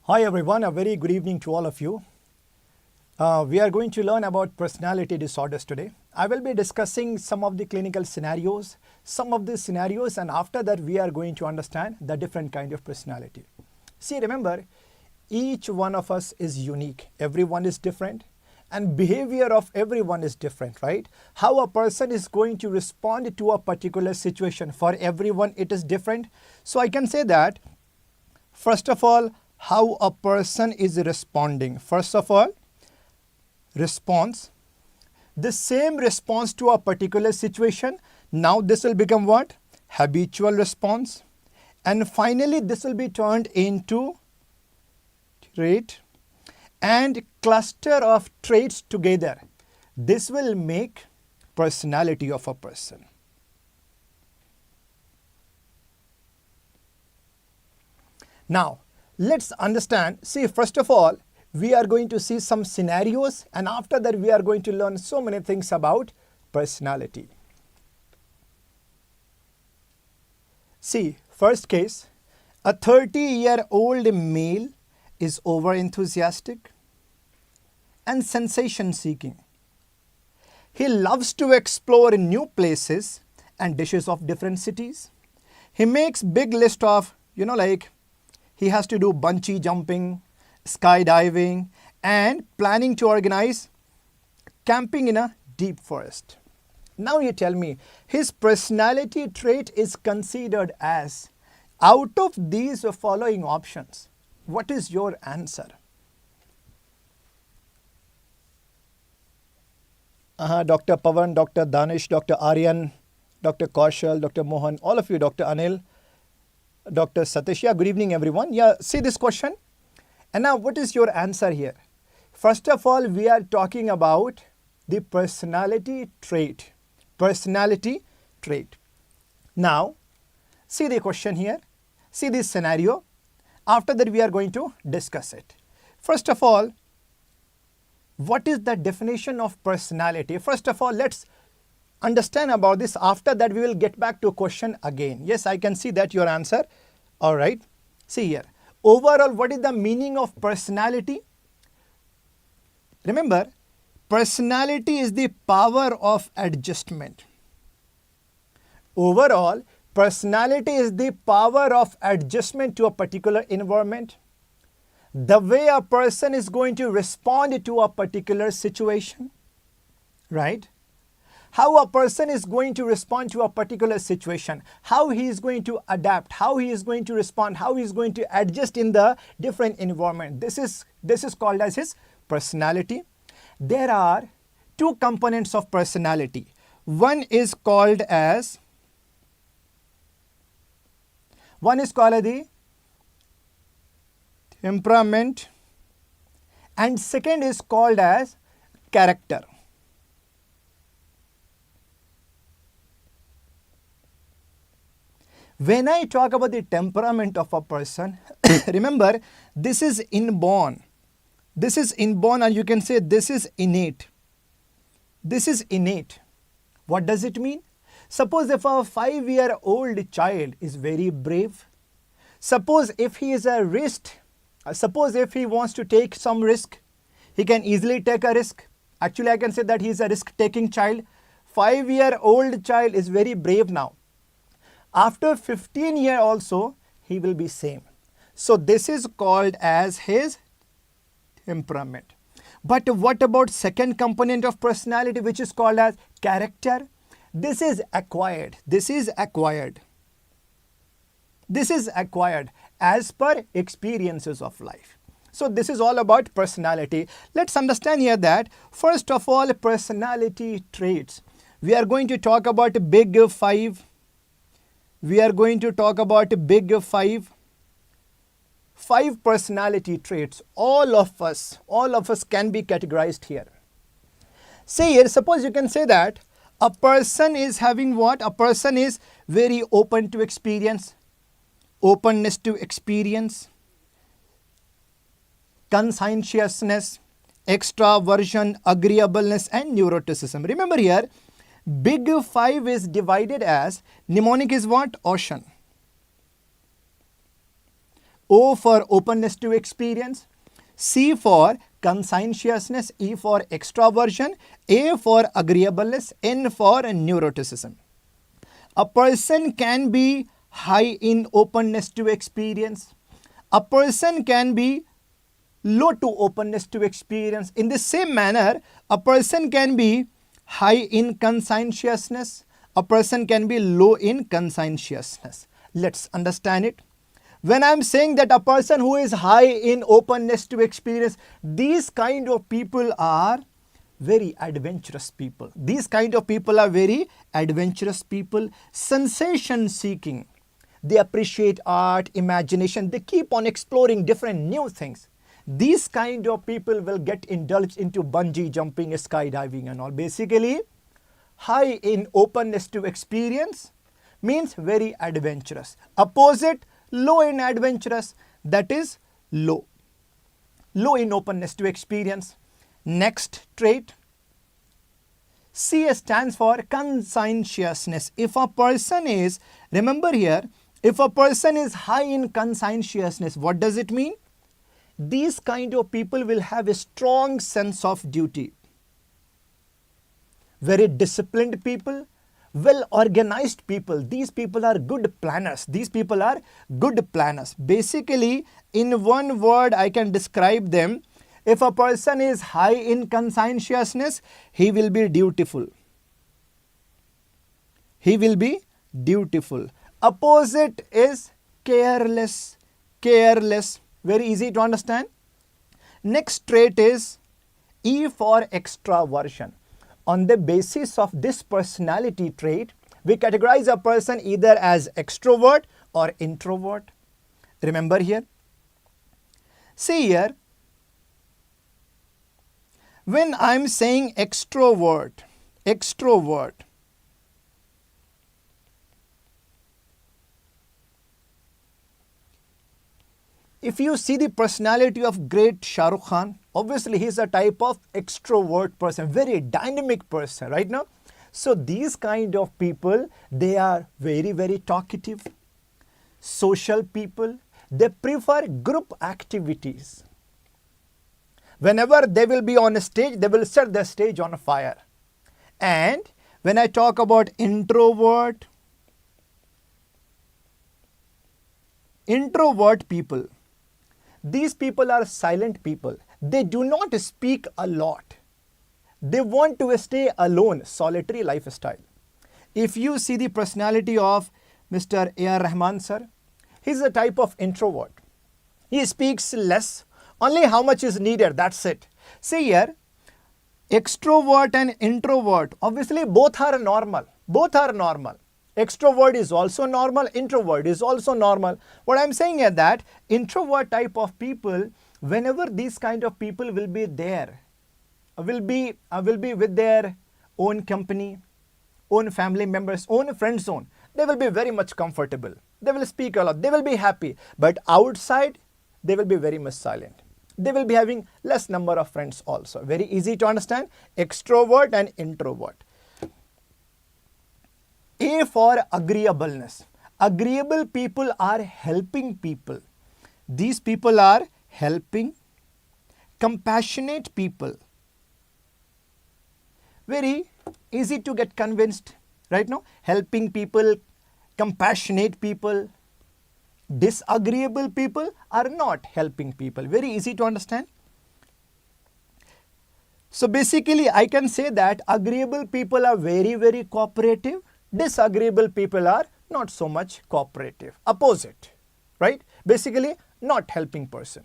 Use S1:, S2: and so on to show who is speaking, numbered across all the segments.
S1: Hi everyone, a very good evening to all of you. We are going to learn about personality disorders today. I will be discussing some of the clinical scenarios, and after that we are going to understand the different kind of personality. See, remember, each one of us is unique. Everyone is different and behavior of everyone is different, right? How a person is going to respond to a particular situation, for everyone it is different. So I can say that, first of all, how a person is responding. First of all, response. The same response to a particular situation. Now this will become what? Habitual response. And finally, this will be turned into trait and cluster of traits together. This will make personality of a person. Now, let's understand. See, first of all, we are going to see some scenarios, and after that we are going to learn so many things about personality. See, first case, a 30-year-old male is over-enthusiastic and sensation-seeking. He loves to explore new places and dishes of different cities. He makes big list of, like he has to do bungee jumping, skydiving, and planning to organize camping in a deep forest. Now you tell me, his personality trait is considered as, out of these following options, what is your answer? Dr. Pavan, Dr. Danish, Dr. Aryan, Dr. Kaushal, Dr. Mohan, all of you, Dr. Anil, Dr. Satish. Yeah, good evening everyone. Yeah, see this question. And now what is your answer here? First of all, we are talking about the personality trait. Personality trait. Now, see the question here. See this scenario. After that, we are going to discuss it. First of all, what is the definition of personality? First of all, let's understand about this. After that, we will get back to a question again. Yes, I can see that your answer. All right. See here. Overall, what is the meaning of personality? Remember, personality is the power of adjustment. Overall, personality is the power of adjustment to a particular environment. The way a person is going to respond to a particular situation, right? How a person is going to respond to a particular situation, how he is going to adapt, how he is going to respond, how he is going to adjust in the different environment. This is called as his personality. There are two components of personality. One is called as the temperament, and second is called as character. When I talk about the temperament of a person, remember, this is inborn. This is inborn, and you can say this is innate. This is innate. What does it mean? Suppose if a 5-year-old child is very brave. Suppose if he is suppose if he wants to take some risk, he can easily take a risk. Actually, I can say that he is a risk-taking child. 5-year-old child is very brave now. After 15 years also, he will be same. So this is called as his temperament. But what about second component of personality, which is called as character? This is acquired. This is acquired. This is acquired as per experiences of life. So this is all about personality. Let's understand here that, first of all, personality traits. We are going to talk about big five. We are going to talk about big five personality traits. All of us can be categorized here. Say here, suppose you can say that a person is having what? A person is very open to experience, openness to experience, conscientiousness, extraversion, agreeableness, and neuroticism. Remember here, big five is divided as, mnemonic is what? Ocean. O for openness to experience, C for conscientiousness, E for extraversion, A for agreeableness, N for neuroticism. A person can be high in openness to experience. A person can be low to openness to experience. In the same manner, a person can be high in conscientiousness. A person can be low in conscientiousness. Let's understand it. When I'm saying that a person who is high in openness to experience, these kind of people are very adventurous people. These kind of people are very adventurous people, sensation seeking. They appreciate art, imagination. They keep on exploring different new things. These kind of people will get indulged into bungee jumping, skydiving and all. Basically, high in openness to experience means very adventurous. Opposite, low in adventurous, that is low. Low in openness to experience. Next trait, C stands for conscientiousness. If a person is, remember here, if a person is high in conscientiousness, what does it mean? These kind of people will have a strong sense of duty. Very disciplined people, well organized people. These people are good planners. These people are good planners. Basically, in one word I can describe them. If a person is high in conscientiousness, he will be dutiful. He will be dutiful. Opposite is careless. Careless. Very easy to understand. Next trait is E for extraversion. On the basis of this personality trait, we categorize a person either as extrovert or introvert. Remember here. See here. When I'm saying extrovert, if you see the personality of great Shah Rukh Khan, obviously he is a type of extrovert person, very dynamic person, right now. So these kind of people, they are very, very talkative, social people. They prefer group activities. Whenever they will be on a stage, they will set the stage on fire. And when I talk about introvert people, these people are silent people. They do not speak a lot. They want to stay alone, solitary lifestyle. If you see the personality of Mr. A.R. Rahman sir, he is a type of introvert. He speaks less, only how much is needed, that's it. See here, extrovert and introvert, obviously both are normal. Both are normal. Extrovert is also normal, introvert is also normal. What I'm saying is that introvert type of people, whenever these kind of people will be there, will be with their own company, own family members, own friend zone, they will be very much comfortable. They will speak a lot. They will be happy. But outside, they will be very much silent. They will be having less number of friends also. Very easy to understand. Extrovert and introvert. A for agreeableness. Agreeable people are helping people. These people are helping, compassionate people. Very easy to get convinced, right now. Helping people, compassionate people. Disagreeable people are not helping people. Very easy to understand. So basically, I can say that agreeable people are very, very cooperative. Disagreeable people are not so much cooperative. Opposite, right? Basically, not helping person.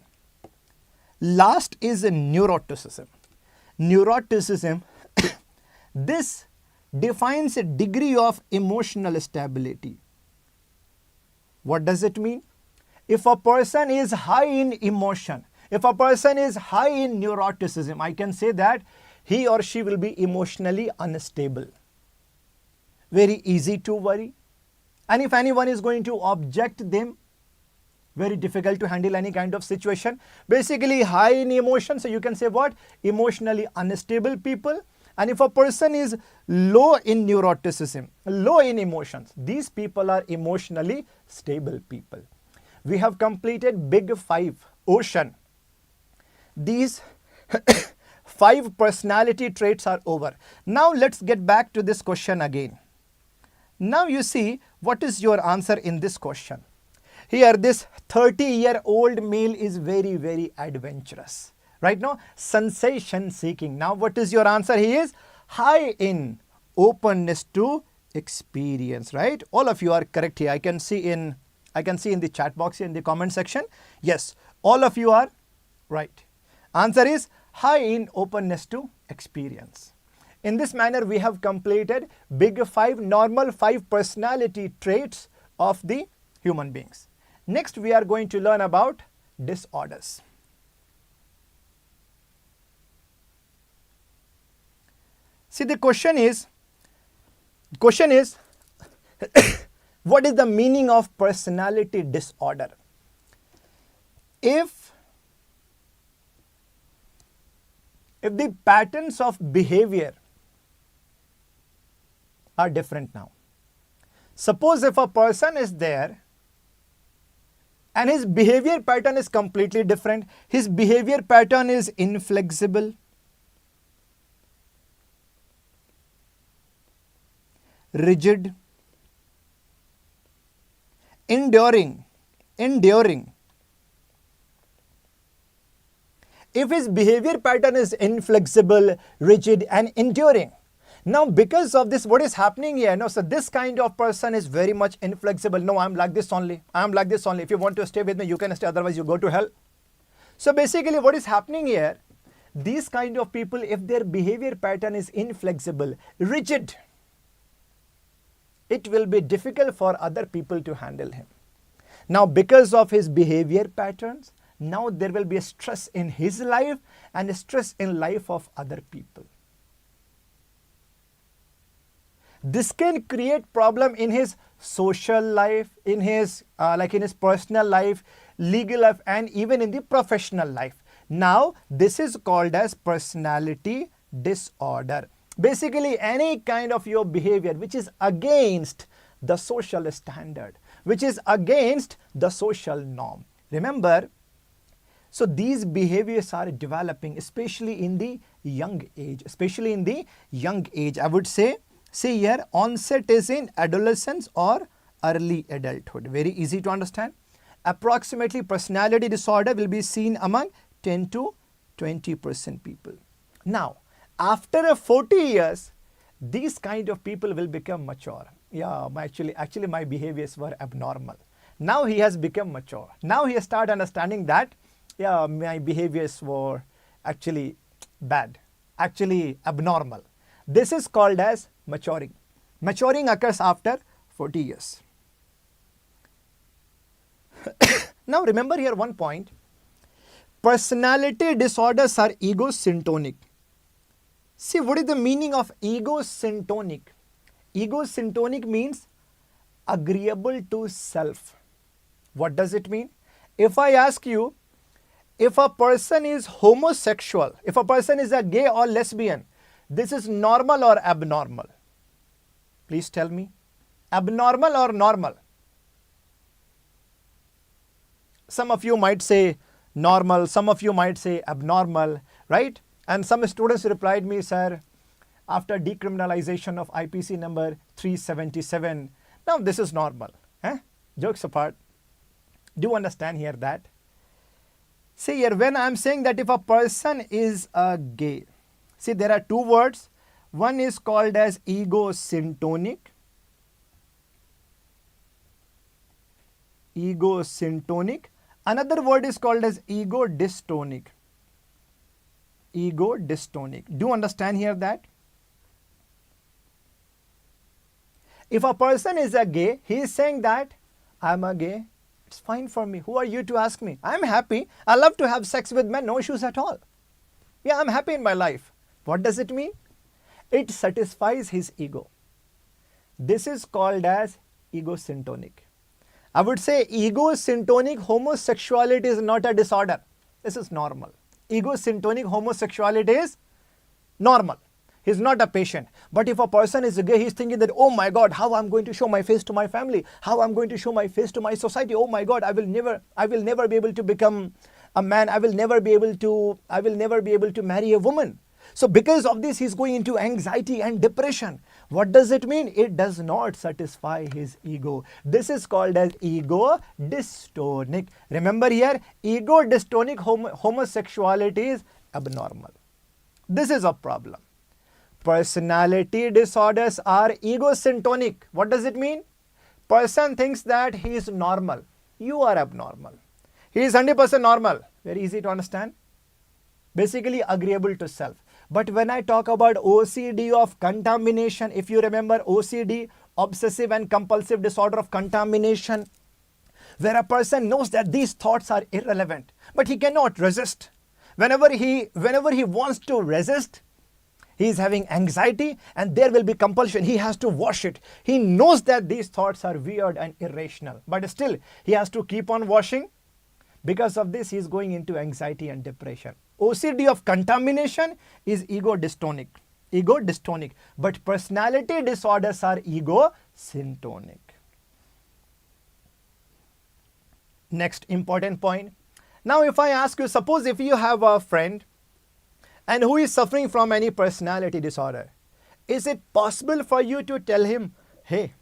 S1: Last is neuroticism. Neuroticism, this defines a degree of emotional stability. What does it mean? If a person is high in emotion, if a person is high in neuroticism, I can say that he or she will be emotionally unstable. Very easy to worry. And if anyone is going to object them, very difficult to handle any kind of situation. Basically high in emotion, so you can say what? Emotionally unstable people. And if a person is low in neuroticism, low in emotions, these people are emotionally stable people. we have completed big five, ocean. These 5 personality traits are over. Now let's get back to this question again. Now you see what is your answer in this question. Here this 30-year-old male is very, very adventurous. Right now, sensation seeking. Now what is your answer? He is high in openness to experience, right? All of you are correct here. I can see in the chat box here in the comment section. Yes, all of you are right. Answer is high in openness to experience. In this manner, we have completed big 5, normal 5 personality traits of the human beings. Next, we are going to learn about disorders. See, the question is what is the meaning of personality disorder? If the patterns of behavior are different now. Suppose if a person is there and his behavior pattern is completely different. His behavior pattern is inflexible, rigid, enduring. If his behavior pattern is inflexible, rigid and enduring. Now because of this, what is happening here? No, so this kind of person is very much inflexible. No, I'm like this only. I'm like this only. If you want to stay with me, you can stay. Otherwise, you go to hell. So basically what is happening here? These kind of people, if their behavior pattern is inflexible, rigid, it will be difficult for other people to handle him. Now because of his behavior patterns, now there will be a stress in his life and a stress in life of other people. This can create problem in his social life, in his in his personal life, legal life and even in the professional life. Now this is called as personality disorder. Basically any kind of your behavior which is against the social standard, which is against the social norm. Remember, so these behaviors are developing especially in the young age, I would say. See here, onset is in adolescence or early adulthood. Very easy to understand. Approximately personality disorder will be seen among 10 to 20% people. Now, after 40 years, these kind of people will become mature. Yeah, actually my behaviors were abnormal. Now he has become mature. Now he has started understanding that, yeah, my behaviors were actually bad, actually abnormal. This is called as maturing. Maturing occurs after 40 years. Now remember here one point. Personality disorders are egosyntonic. See, what is the meaning of egosyntonic? Egosyntonic means agreeable to self. What does it mean? If I ask you, if a person is homosexual, if a person is a gay or lesbian, this is normal or abnormal? Please tell me. Abnormal or normal? Some of you might say normal, some of you might say abnormal, right? And some students replied me, sir, after decriminalization of IPC number 377, now this is normal. Jokes apart. Do you understand here that? See here, when I'm saying that if a person is a gay, see there are two words. One is called as egosyntonic. Egosyntonic. Another word is called as ego-dystonic. Ego-dystonic. Do you understand here that? If a person is a gay, he is saying that I'm a gay. It's fine for me. Who are you to ask me? I'm happy. I love to have sex with men. No issues at all. Yeah, I'm happy in my life. What does it mean? It satisfies his ego. This is called as egosyntonic. I would say egosyntonic homosexuality is not a disorder. This is normal. Egosyntonic homosexuality is normal. He's not a patient. But if a person is gay, he's thinking that, oh my God, how I'm going to show my face to my family, how I'm going to show my face to my society. Oh my God, I will never be able to become a man. I will never be able to marry a woman. So because of this, he's going into anxiety and depression. What does it mean? It does not satisfy his ego. This is called as ego dystonic. Remember here, ego dystonic homosexuality is abnormal. This is a problem. Personality disorders are egosyntonic. What does it mean? Person thinks that he is normal. You are abnormal. He is 100% normal. Very easy to understand. Basically agreeable to self. But when I talk about OCD of contamination, if you remember OCD, obsessive and compulsive disorder of contamination, where a person knows that these thoughts are irrelevant, but he cannot resist. Whenever he wants to resist, he is having anxiety and there will be compulsion. He has to wash it. He knows that these thoughts are weird and irrational, but still he has to keep on washing. Because of this, he is going into anxiety and depression. OCD of contamination is ego dystonic. But personality disorders are egosyntonic. Next important point. Now if I ask you, suppose if you have a friend and who is suffering from any personality disorder, is it possible for you to tell him, hey,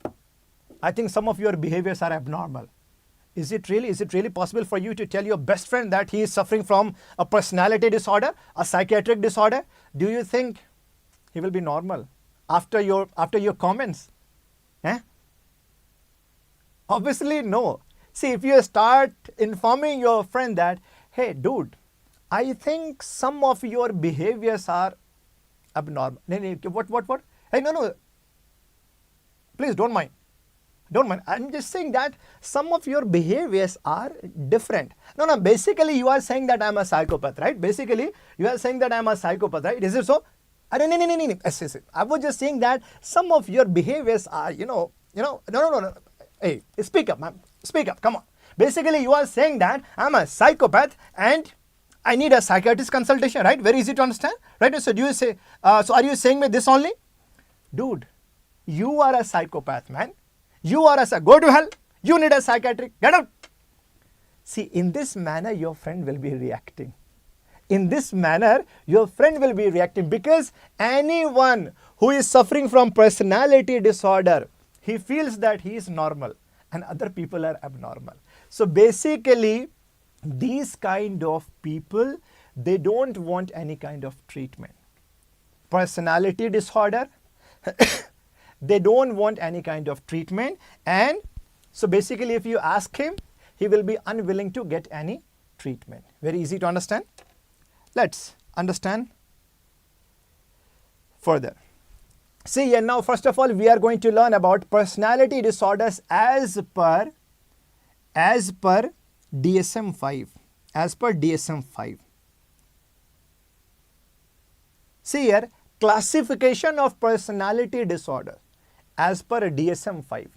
S1: I think some of your behaviors are abnormal? Is it really possible for you to tell your best friend that he is suffering from a personality disorder, a psychiatric disorder? Do you think he will be normal after your comments? Obviously no. See, if you start informing your friend that, hey dude, I think some of your behaviors are abnormal. What? Hey, no. Please don't mind. I'm just saying that some of your behaviors are different. No, basically you are saying that I'm a psychopath, right? Basically you are saying that I'm a psychopath, right? Is it so? No. I was just saying that some of your behaviors are, no. Hey, speak up, man. Speak up, come on. Basically you are saying that I'm a psychopath and I need a psychiatrist consultation, right? Very easy to understand, right? So do you say, so are you saying me this only? Dude, you are a psychopath, man. You are go to hell. You need a psychiatric. Get out. See, in this manner, your friend will be reacting. Because anyone who is suffering from personality disorder, he feels that he is normal and other people are abnormal. So basically, these kind of people, they don't want any kind of treatment. Personality disorder, they don't want any kind of treatment, and so basically if you ask him, he will be unwilling to get any treatment. Very easy to understand. Let's understand further. See here, now first of all we are going to learn about personality disorders as per DSM-5. As per DSM-5. See here, classification of personality disorder as per DSM-5.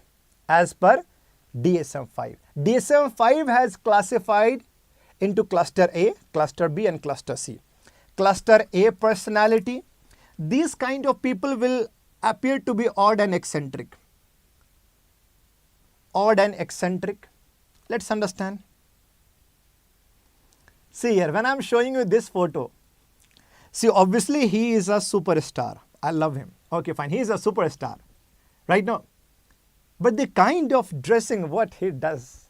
S1: DSM-5 has classified into cluster A, cluster B and cluster C. Cluster A personality, these kind of people will appear to be odd and eccentric. Let's understand. See here, when I'm showing you this photo, see, obviously he is a superstar. I love him. Okay, fine. He is a superstar. Right now. But the kind of dressing what he does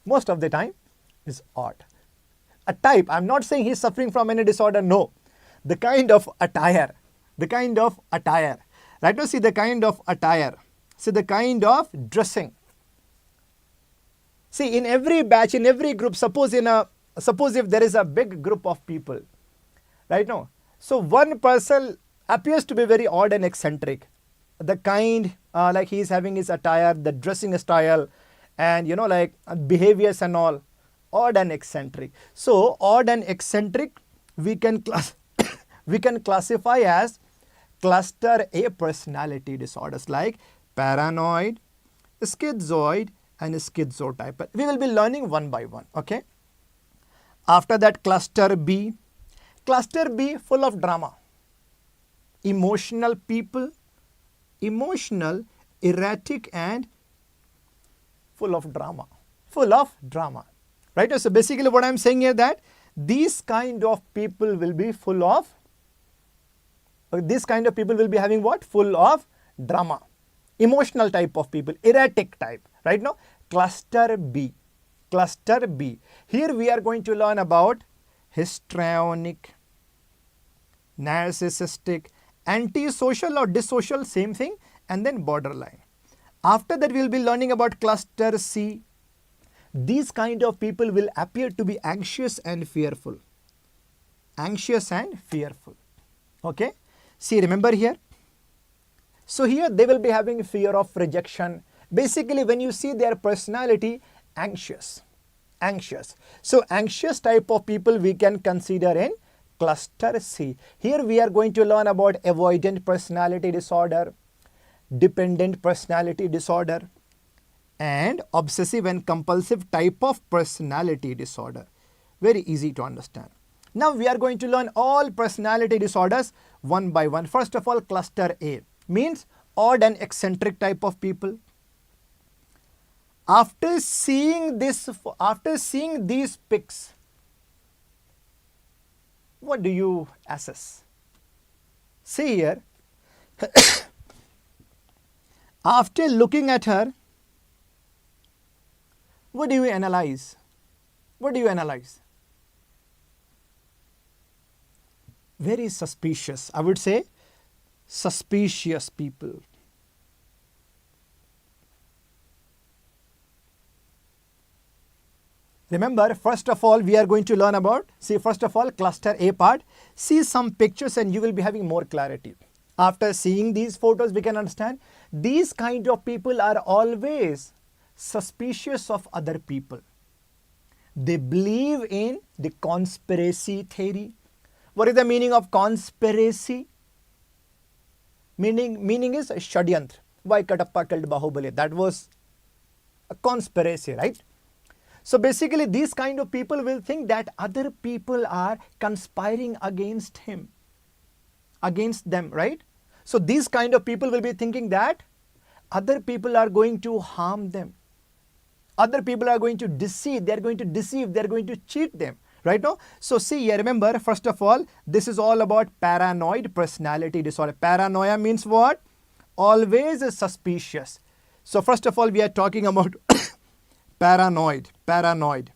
S1: most of the time is odd. A type. I'm not saying he's suffering from any disorder. No. The kind of attire. Right now, see the kind of attire. See the kind of dressing. See, in every batch, in every group, suppose if there is a big group of people. Right now. So one person appears to be very odd and eccentric. The kind, like he is having his attire, the dressing style, and like behaviors and all, odd and eccentric. So odd and eccentric, we can classify as cluster A personality disorders like paranoid, schizoid, and schizotypal. We will be learning one by one. Okay. After that, cluster B full of drama. emotional people, emotional, erratic, and full of drama. Full of drama. Right? So basically what I'm saying here that these kind of people will be full of, this kind of people will be having what? Full of drama. Emotional type of people, erratic type. Right now, cluster B. Cluster B. Here we are going to learn about histrionic, narcissistic, antisocial or dissocial, same thing, and then borderline. After that, we will be learning about cluster C. These kind of people will appear to be anxious and fearful. Anxious and fearful. Okay? See, remember here? So here they will be having fear of rejection. Basically, when you see their personality, anxious. Anxious. So anxious type of people we can consider in cluster C. Here we are going to learn about avoidant personality disorder, dependent personality disorder, and obsessive and compulsive type of personality disorder. Very easy to understand. Now we are going to learn all personality disorders one by one. First of all, cluster A means odd and eccentric type of people. After seeing these pics, what do you assess? See here, after looking at her, what do you analyze? What do you analyze? Very suspicious. I would say suspicious people. Remember, first of all, we are going to learn about, see, first of all, cluster A part. See some pictures and you will be having more clarity. After seeing these photos, we can understand these kind of people are always suspicious of other people. They believe in the conspiracy theory. What is the meaning of conspiracy? Meaning is Shadyantra. Why Katappa killed Bahubali? That was a conspiracy, right? So basically these kind of people will think that other people are conspiring against him, against them, right? So these kind of people will be thinking that other people are going to harm them. Other people are going to deceive, they are going to cheat them, right now? So see here, remember, first of all, this is all about paranoid personality disorder. Paranoia means what? Always suspicious. So first of all, we are talking about paranoid personality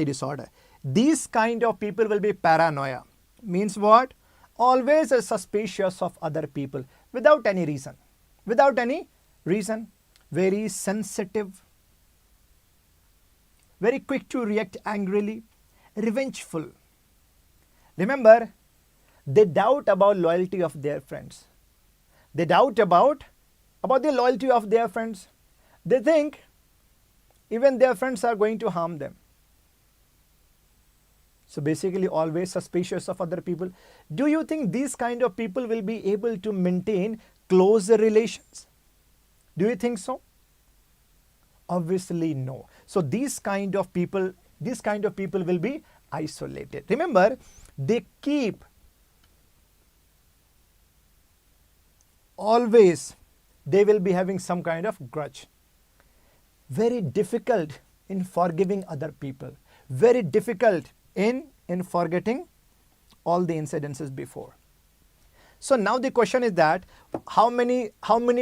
S1: disorder. These kind of people will be paranoia. Means what? Always suspicious of other people without any reason. Without any reason. Very sensitive. Very quick to react angrily. Revengeful. Remember, they doubt about loyalty of their friends. They doubt about the loyalty of their friends. They think even their friends are going to harm them. So basically always suspicious of other people. Do you think these kind of people will be able to maintain closer relations? Do you think so? Obviously no. So these kind of people will be isolated. Remember, they keep always, they will be having some kind of grudge. Very difficult in forgiving other people. Very difficult in forgetting all the incidences before. So now the question is that how many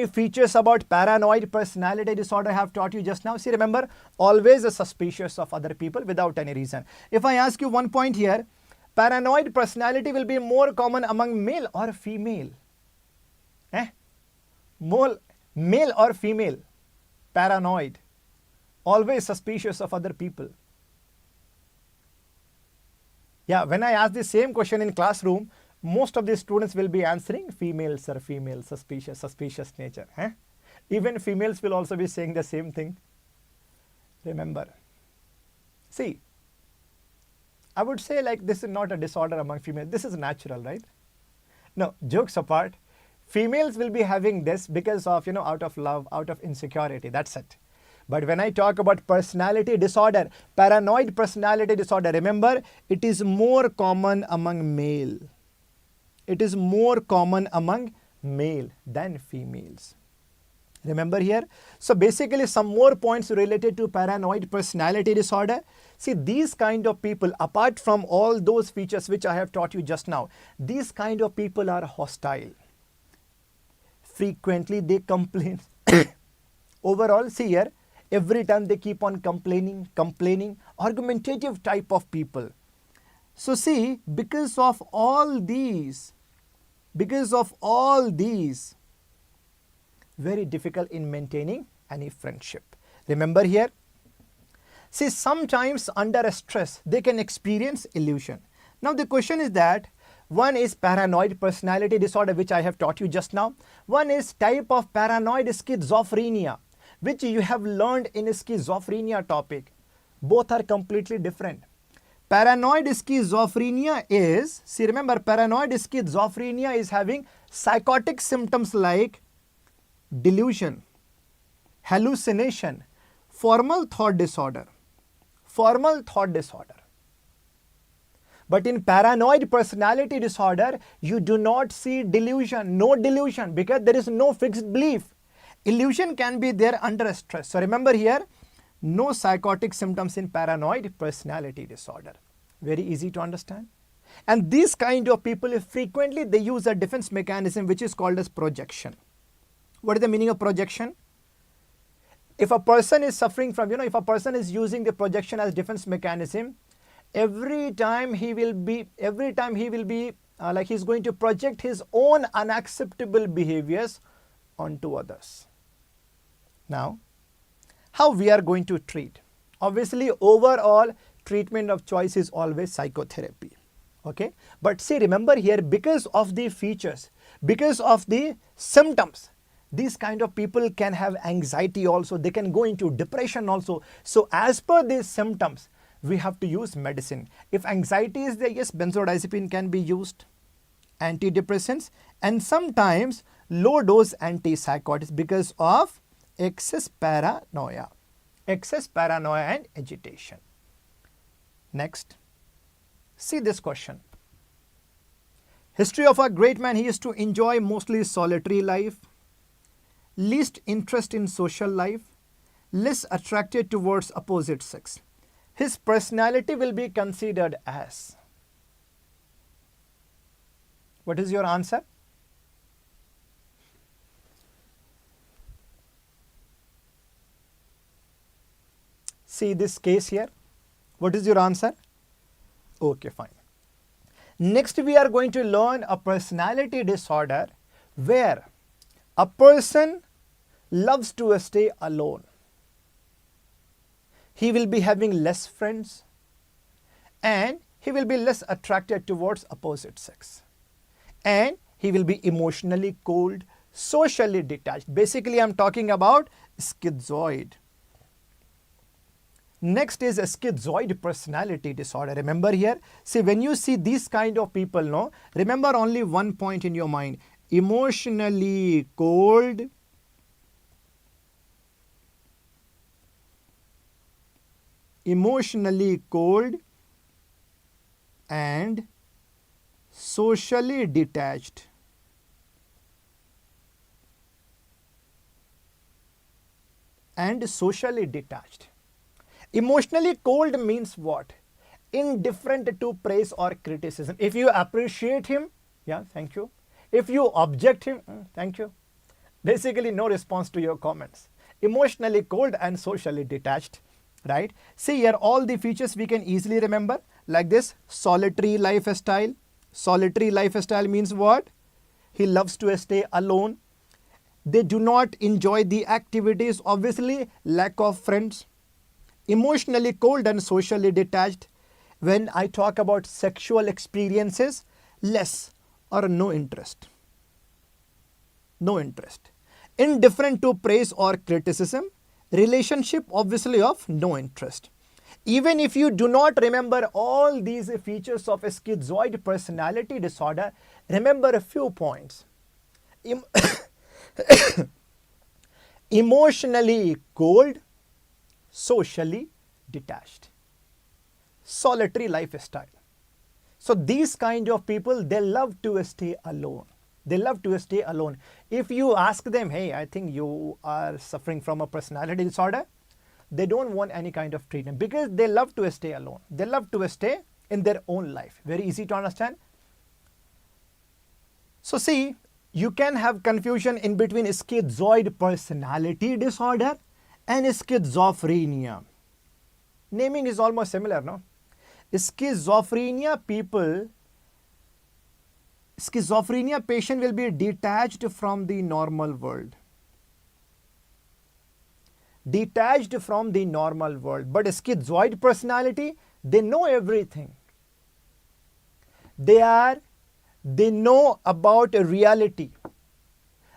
S1: features about paranoid personality disorder I have taught you just now? See, remember, always suspicious of other people without any reason. If I ask you one point here, paranoid personality will be more common among male or female? More male or female? Paranoid. Always suspicious of other people. Yeah, when I ask the same question in classroom, most of the students will be answering females are female, suspicious nature. Even females will also be saying the same thing. Remember. See, I would say like this is not a disorder among females. This is natural, right? No, jokes apart, females will be having this because of, out of love, out of insecurity. That's it. But when I talk about personality disorder, paranoid personality disorder, remember, it is more common among male. It is more common among male than females. Remember here? So basically some more points related to paranoid personality disorder. See, these kind of people, apart from all those features which I have taught you just now, these kind of people are hostile. Frequently they complain. Overall, see here, every time they keep on complaining, argumentative type of people. So see, because of all these, very difficult in maintaining any friendship. Remember here, see, sometimes under stress they can experience illusion. Now the question is that one is paranoid personality disorder, which I have taught you just now. One is type of paranoid schizophrenia, which you have learned in a schizophrenia topic. Both are completely different. Paranoid schizophrenia is, see, remember, paranoid schizophrenia is having psychotic symptoms like delusion, hallucination, formal thought disorder. But in paranoid personality disorder, you do not see delusion, no delusion, because there is no fixed belief. Illusion can be there under stress. So remember here, no psychotic symptoms in paranoid personality disorder. Very easy to understand. And these kind of people, frequently they use a defense mechanism which is called as projection. What is the meaning of projection? If a person is suffering from, if a person is using the projection as defense mechanism, every time he will be like he's going to project his own unacceptable behaviors onto others. Now, how we are going to treat? Obviously, overall treatment of choice is always psychotherapy. Okay, but see, remember here, because of the features, because of the symptoms, these kind of people can have anxiety also, they can go into depression also. So as per these symptoms, we have to use medicine. If anxiety is there, yes, benzodiazepine can be used, antidepressants, and sometimes low dose antipsychotics because of excess paranoia and agitation. Next, see this question. History of a great man: he used to enjoy mostly solitary life, least interest in social life, less attracted towards opposite sex. His personality will be considered as. What is your answer? See this case here. What is your answer? Okay, fine. Next, we are going to learn a personality disorder where a person loves to stay alone. He will be having less friends and he will be less attracted towards opposite sex. And he will be emotionally cold, socially detached. Basically, I'm talking about schizoid. Next is a schizoid personality disorder. Remember here, see, when you see these kind of people, no, remember only one point in your mind: emotionally cold, and socially detached. Emotionally cold means what? Indifferent to praise or criticism. If you appreciate him, yeah, thank you. If you object him, thank you. Basically, no response to your comments. Emotionally cold and socially detached, right? See here, all the features we can easily remember like this: solitary lifestyle. Solitary lifestyle means what? He loves to stay alone. They do not enjoy the activities, obviously lack of friends. Emotionally cold and socially detached. When I talk about sexual experiences, less or no interest. Indifferent to praise or criticism. Relationship, obviously of no interest. Even if you do not remember all these features of a schizoid personality disorder, remember a few points. Emotionally cold, socially detached, solitary lifestyle. So these kind of people, they love to stay alone. They love to stay alone. If you ask them, hey, I think you are suffering from a personality disorder, they don't want any kind of treatment because they love to stay alone. They love to stay in their own life. Very easy to understand. So see, you can have confusion in between schizoid personality disorder and schizophrenia. Naming is almost similar, no? Schizophrenia patient will be detached from the normal world. Detached from the normal world. But schizoid personality, they know everything. They know about reality.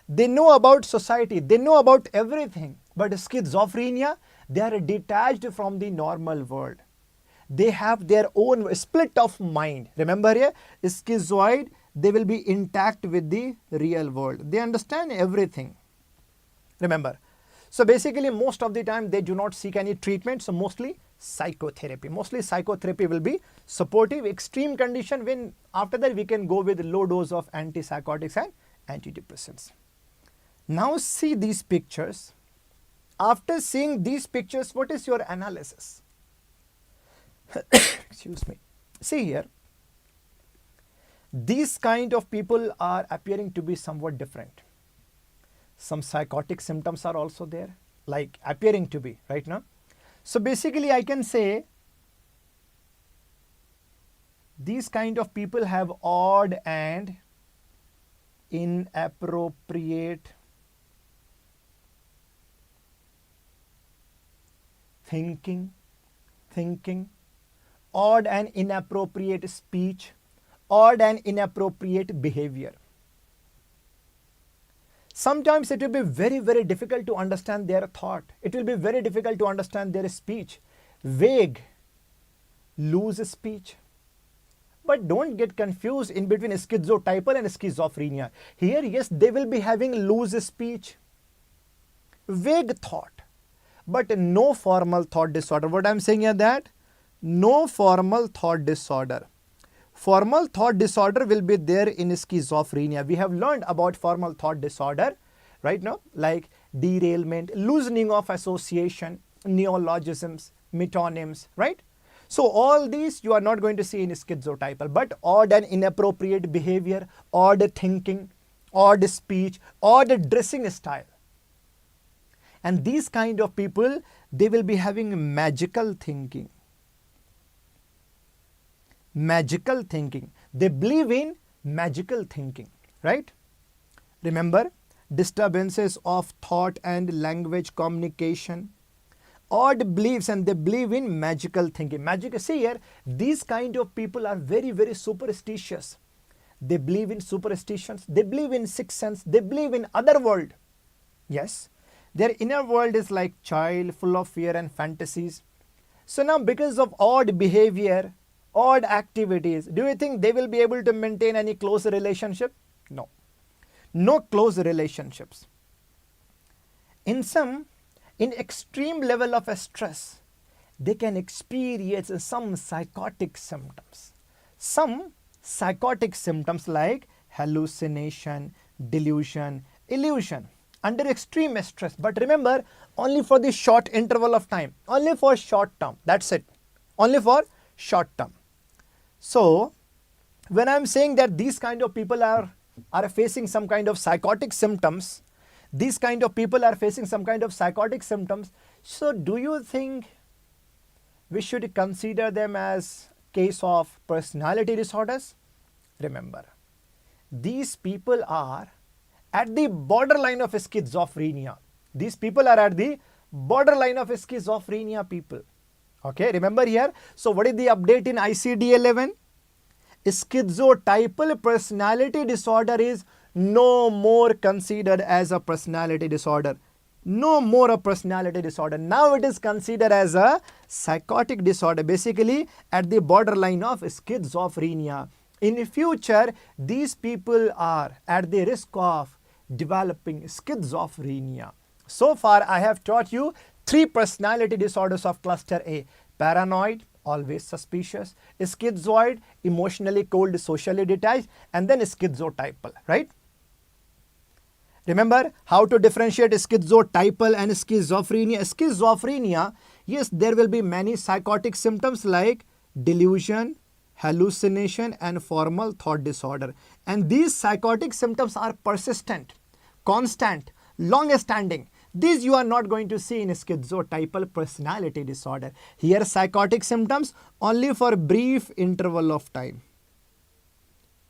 S1: They know about society. They know about everything. But schizophrenia, they are detached from the normal world. They have their own split of mind. Remember here, schizoid, they will be intact with the real world. They understand everything. Remember. So basically, most of the time, they do not seek any treatment. So mostly psychotherapy. Mostly psychotherapy will be supportive. Extreme condition, when after that we can go with low dose of antipsychotics and antidepressants. Now see these pictures. After seeing these pictures, what is your analysis? Excuse me. See here. These kind of people are appearing to be somewhat different. Some psychotic symptoms are also there, like appearing to be right now. So basically I can say these kind of people have odd and inappropriate thinking, odd and inappropriate speech, odd and inappropriate behavior. Sometimes it will be very, very difficult to understand their thought. It will be very difficult to understand their speech. Vague, loose speech. But don't get confused in between schizotypal and schizophrenia. Here, yes, they will be having loose speech, vague thought, but no formal thought disorder. What I'm saying is that no formal thought disorder. Formal thought disorder will be there in schizophrenia. We have learned about formal thought disorder right now, like derailment, loosening of association, neologisms, metonyms, right? So all these you are not going to see in schizotypal, but odd and inappropriate behavior, odd thinking, odd speech, odd dressing style. And these kind of people, they will be having magical thinking. Magical thinking. They believe in magical thinking, right? Remember, disturbances of thought and language communication, odd beliefs, and they believe in magical thinking. Magic, see here, these kind of people are very, very superstitious. They believe in superstitions. They believe in sixth sense. They believe in other world. Yes, their inner world is like child, full of fear and fantasies. So now because of odd behavior, odd activities, do you think they will be able to maintain any close relationship? No. No close relationships. In extreme level of stress, they can experience some psychotic symptoms. Some psychotic symptoms like hallucination, delusion, illusion under extreme stress. But remember, only for the short interval of time, only for short term. That's it. Only for short term. So when I'm saying that these kind of people are facing some kind of psychotic symptoms, these kind of people are facing some kind of psychotic symptoms, so do you think we should consider them as case of personality disorders? Remember, these people are at the borderline of schizophrenia. These people are at the borderline of schizophrenia people. Okay, remember here. So what is the update in ICD-11? Schizotypal personality disorder is no more considered as a personality disorder. No more a personality disorder. Now it is considered as a psychotic disorder, basically at the borderline of schizophrenia. In future, these people are at the risk of developing schizophrenia. So far, I have taught you 3 personality disorders of cluster A: paranoid, always suspicious. Schizoid, emotionally cold, socially detached, and then schizotypal, right? Remember how to differentiate schizotypal and schizophrenia. Schizophrenia, yes, there will be many psychotic symptoms like delusion, hallucination, and formal thought disorder. And these psychotic symptoms are persistent, constant, long-standing. These you are not going to see in schizotypal personality disorder. Here psychotic symptoms only for brief interval of time,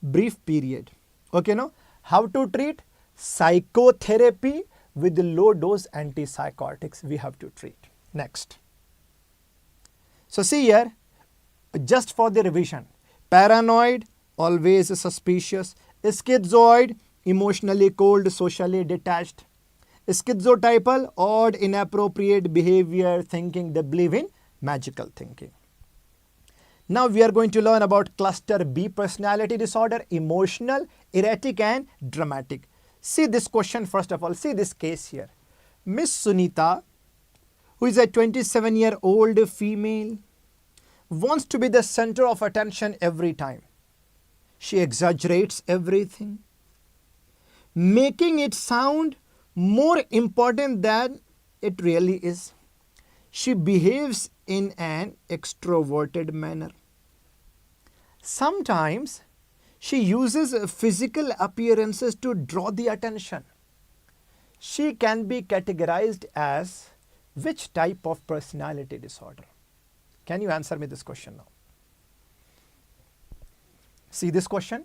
S1: brief period. Okay, no? How to treat? Psychotherapy with low dose antipsychotics we have to treat. Next. So see here, just for the revision, paranoid, always suspicious. Schizoid, emotionally cold, socially detached. Schizotypal, odd, inappropriate behavior, thinking, they believe in magical thinking. Now we are going to learn about cluster B personality disorder, emotional, erratic, and dramatic. See this question first of all. See this case here. Miss Sunita, who is a 27-year-old female, wants to be the center of attention every time. She exaggerates everything, making it sound more important than it really is. She behaves in an extroverted manner. Sometimes she uses physical appearances to draw the attention. She can be categorized as which type of personality disorder? Can you answer me this question now? See this question?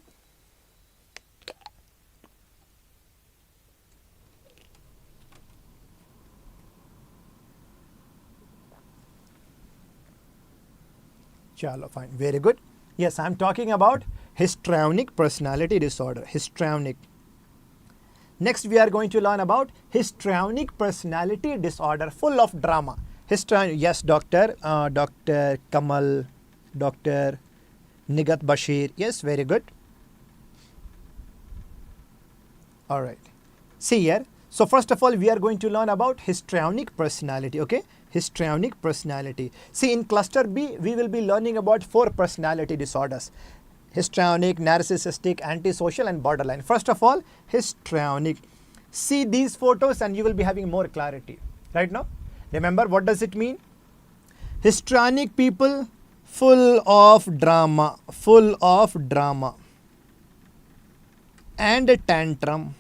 S1: Chalo, fine. Very good. Yes, I am talking about histrionic personality disorder. Histrionic. Next, we are going to learn about histrionic personality disorder, full of drama. Histrionic. Yes, Dr. Kamal, Dr. Nigat Bashir. Yes, very good. All right. See here. So first of all, we are going to learn about histrionic personality. Okay. Histrionic personality. See, in cluster B, we will be learning about 4 personality disorders. Histrionic, narcissistic, antisocial, and borderline. First of all, histrionic. See these photos and you will be having more clarity. Right now? Remember, what does it mean? Histrionic people, full of drama. Full of drama. And a tantrum.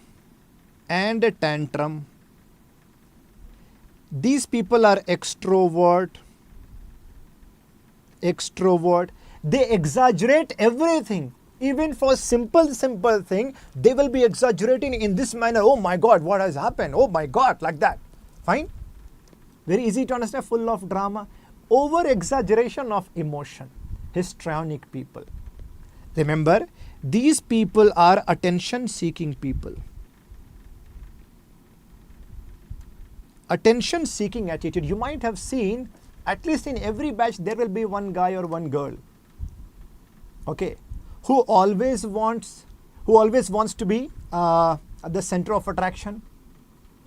S1: And a tantrum. These people are extrovert. Extrovert. They exaggerate everything. Even for simple thing, they will be exaggerating in this manner. Oh my God, what has happened? Oh my God, like that. Fine? Very easy to understand, full of drama. Over exaggeration of emotion. Histrionic people. Remember, these people are attention seeking people. Attention seeking attitude. You might have seen, at least in every batch, there will be one guy or one girl. Okay, who always wants to be at the center of attraction.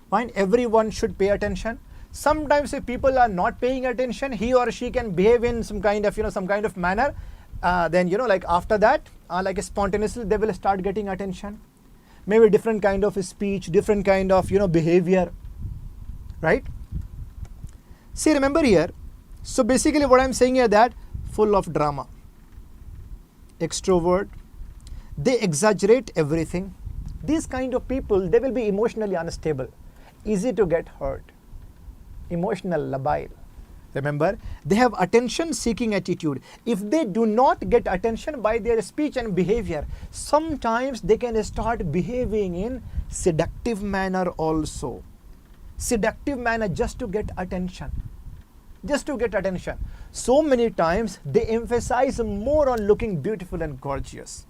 S1: Fine, everyone should pay attention. Sometimes if people are not paying attention, he or she can behave in some kind of manner. Then like after that, like spontaneously, they will start getting attention. Maybe different kind of speech, different kind of behavior. Right? See, remember here. So basically, what I'm saying here, that full of drama. Extrovert, they exaggerate everything. These kind of people, they will be emotionally unstable, easy to get hurt, emotional labile. Remember, they have attention seeking attitude. If they do not get attention by their speech and behavior, sometimes they can start behaving in seductive manner also. Seductive manner just to get attention. Just to get attention. So many times they emphasize more on looking beautiful and gorgeous.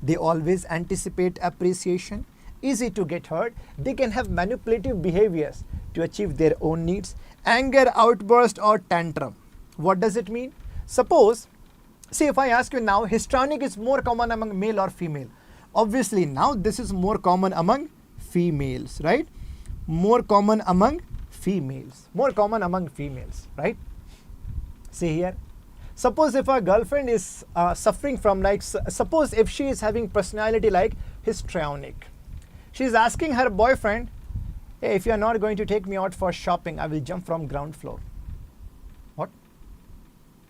S1: They always anticipate appreciation, easy to get hurt. They can have manipulative behaviors to achieve their own needs. Anger, outburst, or tantrum. What does it mean? Suppose, see, if I ask you now, histrionic is more common among male or female. Obviously now this is more common among females, right? More common among females. More common among females, right? See here. Suppose if a girlfriend is suffering from like, suppose if she is having personality like histrionic. She is asking her boyfriend, hey, if you are not going to take me out for shopping, I will jump from ground floor. What?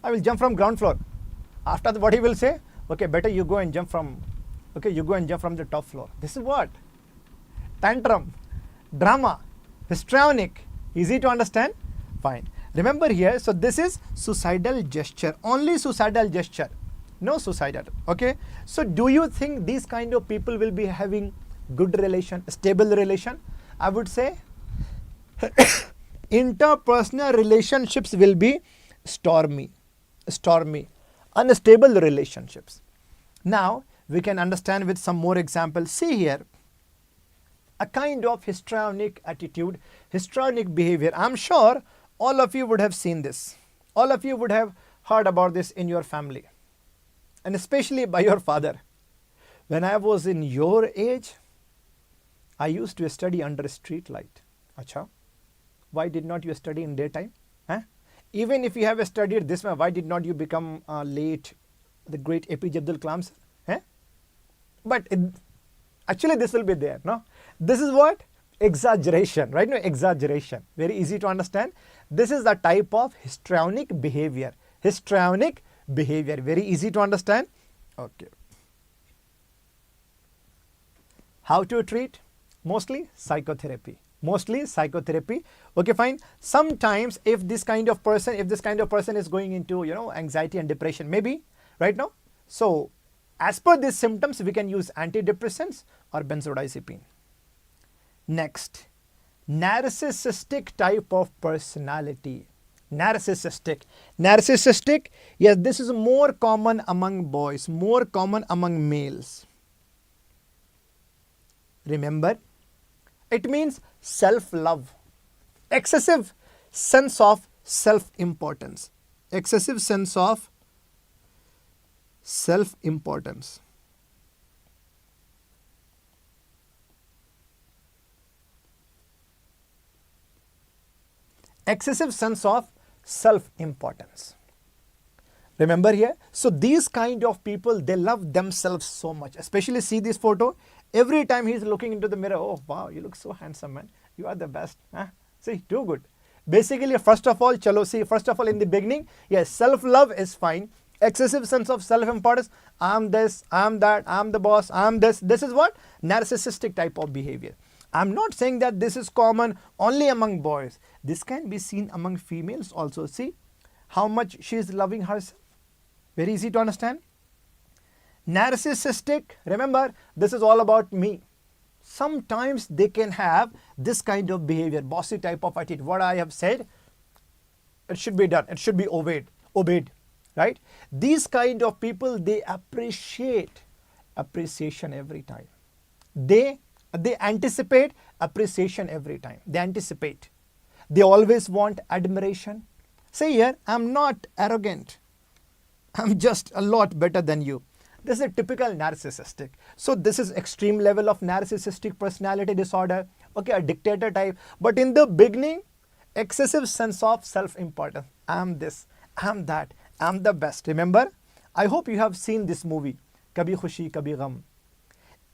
S1: I will jump from ground floor. After that, what he will say? Okay, better you go and jump from, okay, you go and jump from the top floor. This is what? Tantrum, drama, histrionic. Easy to understand? Fine. Remember here, so this is suicidal gesture, only suicidal gesture, no suicidal, okay? So do you think these kind of people will be having good relation, stable relation? I would say interpersonal relationships will be stormy, unstable relationships. Now we can understand with some more examples. See here, a kind of histrionic attitude, histrionic behavior. I'm sure all of you would have seen this. All of you would have heard about this in your family, and especially by your father. When I was in your age, I used to study under a street light. Acha, why did not you study in daytime? Even if you have studied this way, why did not you become late? The great APJ Abdul Kalam sir. But actually this will be there, no? This is what? Exaggeration, right? No, exaggeration. Very easy to understand. This is the type of histrionic behavior. Histrionic behavior. Very easy to understand. Okay. How to treat? Mostly psychotherapy. Mostly psychotherapy. Okay, fine. Sometimes if this kind of person is going into, anxiety and depression, maybe, right now. So as per these symptoms, we can use antidepressants or benzodiazepine. Next, narcissistic type of personality. Narcissistic. Narcissistic, yes, this is more common among boys, more common among males. Remember, it means self-love, excessive sense of self-importance, excessive sense of self-importance. Excessive sense of self-importance. Remember here, so these kind of people, they love themselves so much. Especially see this photo. Every time he's looking into the mirror, oh wow, you look so handsome, man. You are the best. See, too good. Basically, first of all, in the beginning, yes, self-love is fine. Excessive sense of self-importance. I'm this, I'm that, I'm the boss, I'm this. This is what? Narcissistic type of behavior. I'm not saying that this is common only among boys. This can be seen among females also. See how much she is loving herself. Very easy to understand. Narcissistic, remember, this is all about me. Sometimes they can have this kind of behavior, bossy type of attitude. What I have said, it should be done. It should be obeyed, right? These kind of people, they appreciate appreciation every time. They anticipate appreciation every time. They anticipate. They always want admiration. Say here, I'm not arrogant. I'm just a lot better than you. This is a typical narcissistic. So this is extreme level of narcissistic personality disorder. Okay, a dictator type. But in the beginning, excessive sense of self-importance. I'm this, I'm that, I'm the best. Remember, I hope you have seen this movie, Kabhi Khushi Kabhi Gham.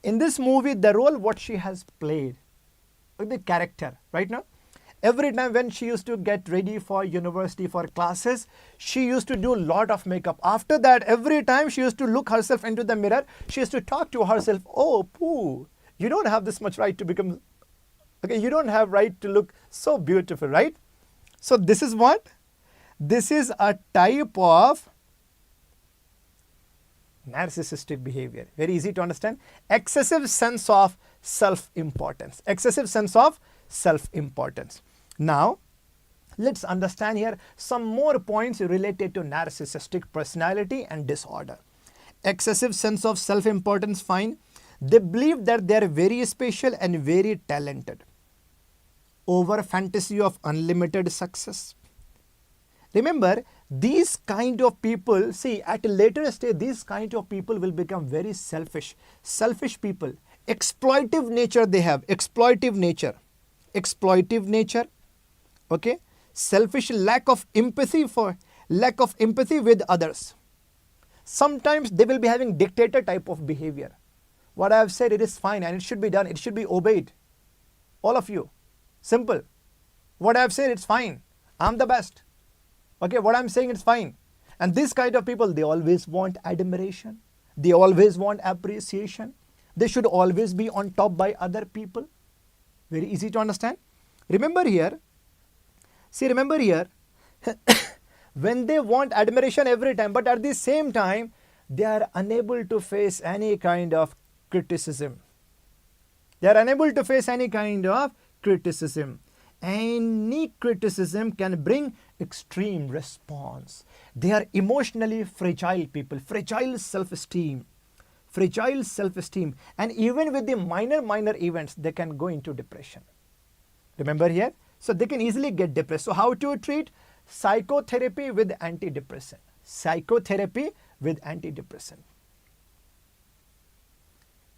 S1: In this movie, the role what she has played, the character, right now, every time when she used to get ready for university, for classes, she used to do a lot of makeup. After that, every time she used to look herself into the mirror, she used to talk to herself, oh, poo, you don't have this much right to become, okay, you don't have right to look so beautiful, right? So this is what? This is a type of narcissistic behavior. Very easy to understand. Excessive sense of self-importance. Excessive sense of self-importance. Now, let's understand here some more points related to narcissistic personality and disorder. Excessive sense of self-importance, fine. They believe that they are very special and very talented. Over fantasy of unlimited success. Remember, these kind of people, see, at a later stage, these kind of people will become very selfish. Selfish people. Exploitive nature they have. Exploitive nature. Okay. Selfish, lack of empathy for lack of empathy with others. Sometimes they will be having dictator type of behavior. What I have said, it is fine and it should be done. It should be obeyed. All of you. Simple. What I have said, it's fine. I'm the best. Okay, what I'm saying, it's fine. And this kind of people, they always want admiration. They always want appreciation. They should always be on top by other people. Very easy to understand. Remember here, when they want admiration every time, but at the same time, they are unable to face any kind of criticism. They are unable to face any kind of criticism. Any criticism can bring extreme response. They are emotionally fragile people, fragile self-esteem. And even with the minor events, they can go into depression. Remember here? So they can easily get depressed. So how to treat? Psychotherapy with antidepressant. Psychotherapy with antidepressant.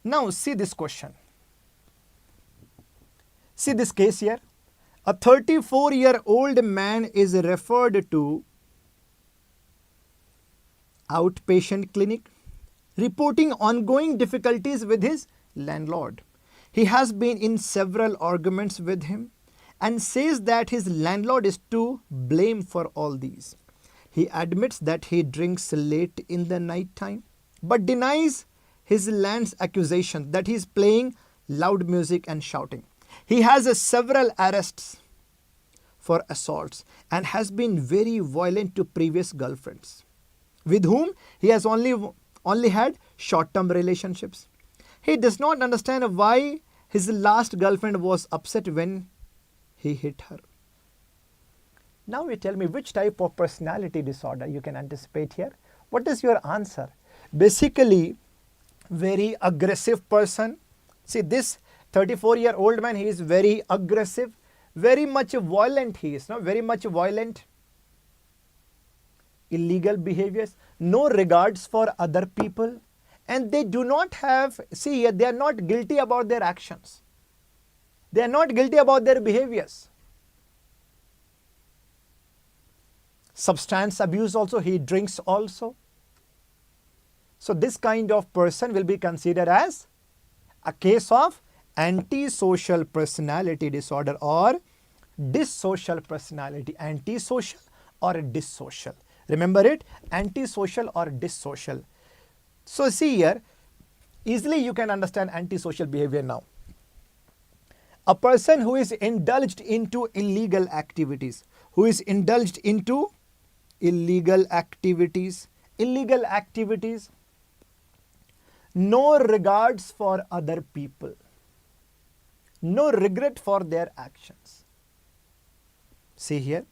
S1: Now see this question. See this case here. A 34-year-old man is referred to outpatient clinic, reporting ongoing difficulties with his landlord. He has been in several arguments with him and says that his landlord is to blame for all these. He admits that he drinks late in the night time, but denies his land's accusation that he is playing loud music and shouting. He has several arrests for assaults and has been very violent to previous girlfriends, with whom he has only had short-term relationships. He does not understand why his last girlfriend was upset when he hit her. Now you tell me which type of personality disorder you can anticipate here. What is your answer? Basically, very aggressive person. See, this 34-year-old man, he is very aggressive, very much violent. He is very much violent. Illegal behaviors, no regards for other people, and they do not have, see, they are not guilty about their actions. They are not guilty about their behaviors. Substance abuse also, he drinks also. So this kind of person will be considered as a case of antisocial personality disorder or dissocial personality. Antisocial or dissocial. Remember it, antisocial or dissocial. So see here, easily you can understand antisocial behavior now. A person who is indulged into illegal activities, no regards for other people, no regret for their actions. See here,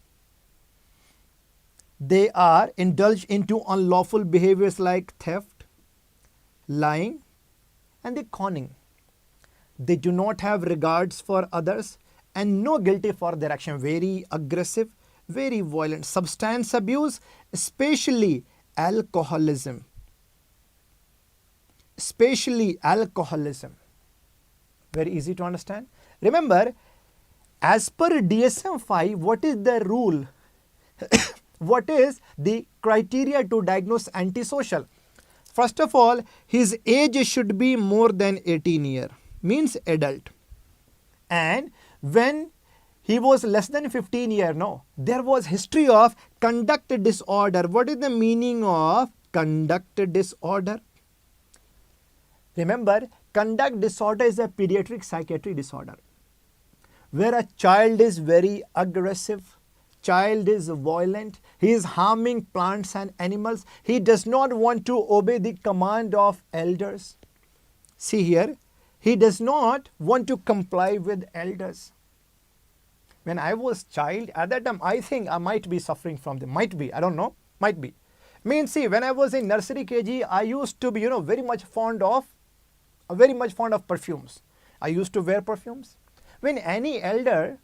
S1: they are indulged into unlawful behaviors like theft, lying, and the conning. They do not have regards for others and no guilty for their action. Very aggressive, very violent. Substance abuse, especially alcoholism. Very easy to understand. Remember, as per DSM-5, what is the rule? What is the criteria to diagnose antisocial? First of all, his age should be more than 18 years, means adult. And when he was less than 15 years, there was history of conduct disorder. What is the meaning of conduct disorder? Remember, conduct disorder is a pediatric psychiatry disorder where a child is very aggressive, child is violent, he is harming plants and animals, he does not want to obey the command of elders. See here, he does not want to comply with elders. When I was child, at that time, I think I might be suffering from them. Might be, I don't know, might be. Means, see, when I was in nursery KG, I used to be, very much fond of perfumes. I used to wear perfumes. When any elder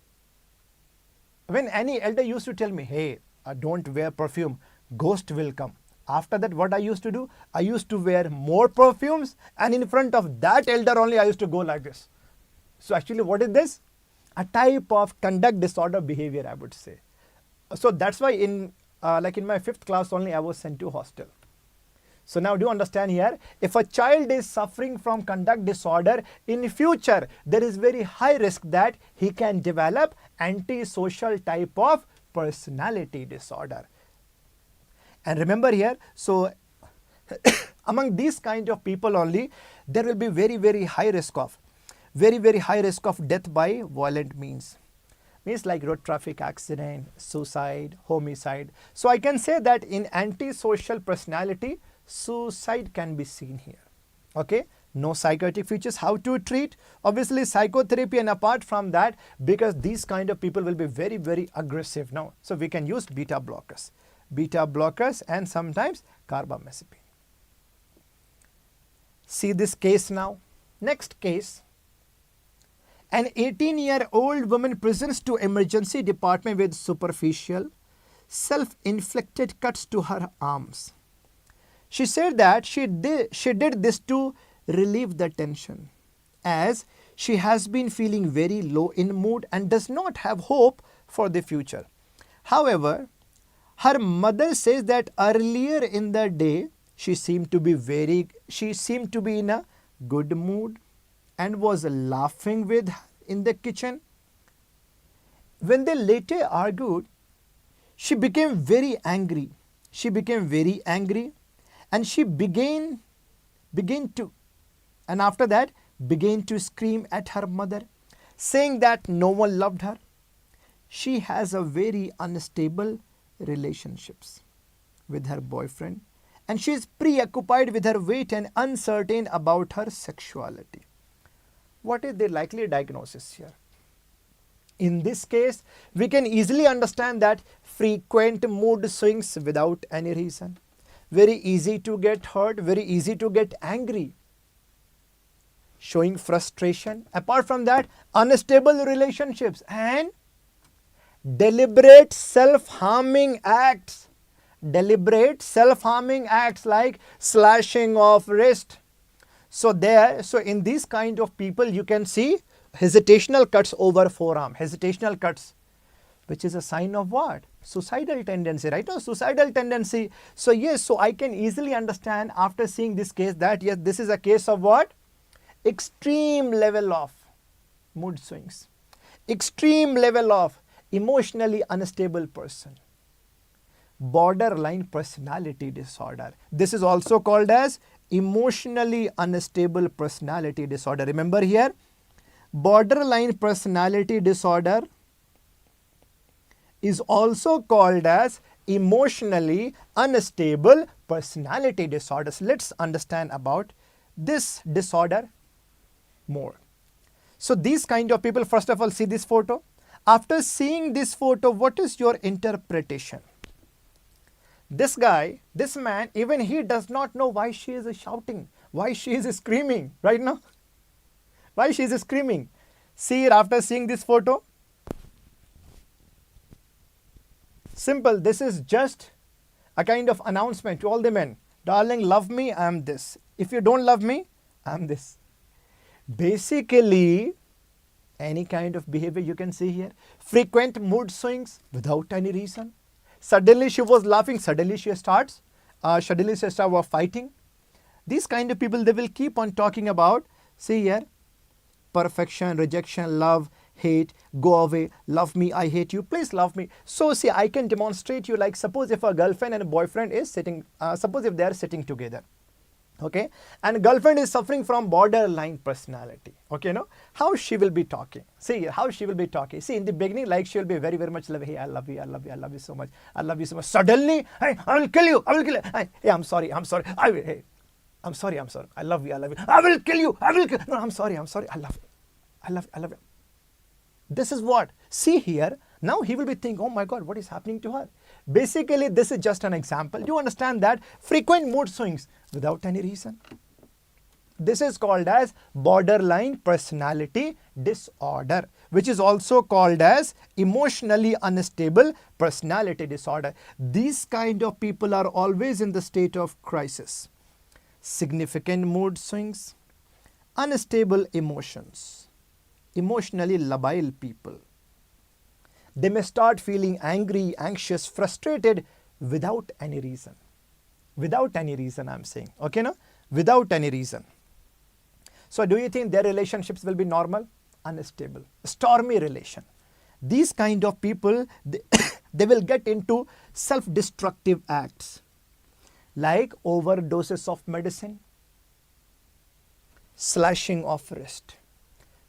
S1: used to tell me, hey, don't wear perfume, ghost will come. After that, what I used to do? I used to wear more perfumes, and in front of that elder only I used to go like this. So actually, what is this? A type of conduct disorder behavior, I would say. So that's why in like in my 5th class only, I was sent to hostel. So now do you understand here? If a child is suffering from conduct disorder, in future, there is very high risk that he can develop antisocial type of personality disorder. And remember here, so among these kind of people only, there will be very high risk of death by violent means. Means like road traffic accident, suicide, homicide. So I can say that in antisocial personality, suicide can be seen here. Okay, no psychiatric features. How to treat? Obviously psychotherapy, and apart from that, because these kind of people will be very aggressive now, so we can use beta blockers and sometimes carbamazepine. See this case now. Next case. An 18-year-old woman presents to emergency department with superficial self-inflicted cuts to her arms. She said that she did this to relieve the tension, as she has been feeling very low in mood and does not have hope for the future. However, her mother says that earlier in the day she seemed to be in a good mood and was laughing with her in the kitchen. When they later argued, she became very angry. And she began to scream at her mother, saying that no one loved her. She has a very unstable relationships with her boyfriend, and she is preoccupied with her weight and uncertain about her sexuality. What is the likely diagnosis here? In this case, we can easily understand that frequent mood swings without any reason. Very easy to get hurt, very easy to get angry. Showing frustration. Apart from that, unstable relationships and deliberate self-harming acts. Like slashing of wrist. So in these kind of people, you can see hesitational cuts over forearm. Hesitational cuts, which is a sign of what? Suicidal tendency, right? No, suicidal tendency. So yes, so I can easily understand after seeing this case that yes, this is a case of what? Extreme level of mood swings. Extreme level of emotionally unstable person. Borderline personality disorder. This is also called as emotionally unstable personality disorder. Remember here, borderline personality disorder is also called as emotionally unstable personality disorder. So let's understand about this disorder more. So these kind of people, first of all, see this photo. After seeing this photo, what is your interpretation? This guy, this man, even he does not know why she is shouting, why she is screaming right now. Why she is screaming? See here, after seeing this photo. Simple, this is just a kind of announcement to all the men. Darling, love me, I am this. If you don't love me, I am this. Basically, any kind of behavior you can see here. Frequent mood swings without any reason. Suddenly she was laughing, suddenly she starts fighting. These kind of people, they will keep on talking about, see here, perfection, rejection, love, hate, go away, love me, I hate you, please love me. So see, I can demonstrate you, like suppose if a girlfriend and a boyfriend is sitting, suppose if they are sitting together. Okay, and girlfriend is suffering from borderline personality. Okay, no, how she will be talking. See how she will be talking. See, in the beginning, like she will be very much love. Hey, I love you, I love you, I love you so much, I love you so much. Suddenly, hey, I will kill you, I will kill you. Hey, I'm sorry, I'm sorry. Hey, I'm sorry, I'm sorry. I love you, I love you. I will kill you, I will kill. No, I'm sorry, I'm sorry. I love you, I love you, I love you. This is what. See here. Now he will be thinking, oh my God, what is happening to her? Basically, this is just an example. You understand that frequent mood swings without any reason. This is called as borderline personality disorder, which is also called as emotionally unstable personality disorder. These kind of people are always in the state of crisis. Significant mood swings, unstable emotions, emotionally labile people. They may start feeling angry, anxious, frustrated without any reason. Without any reason, I'm saying. Okay, no? Without any reason. So do you think their relationships will be normal? Unstable. Stormy relation. These kind of people, they will get into self-destructive acts like overdoses of medicine, slashing of wrist,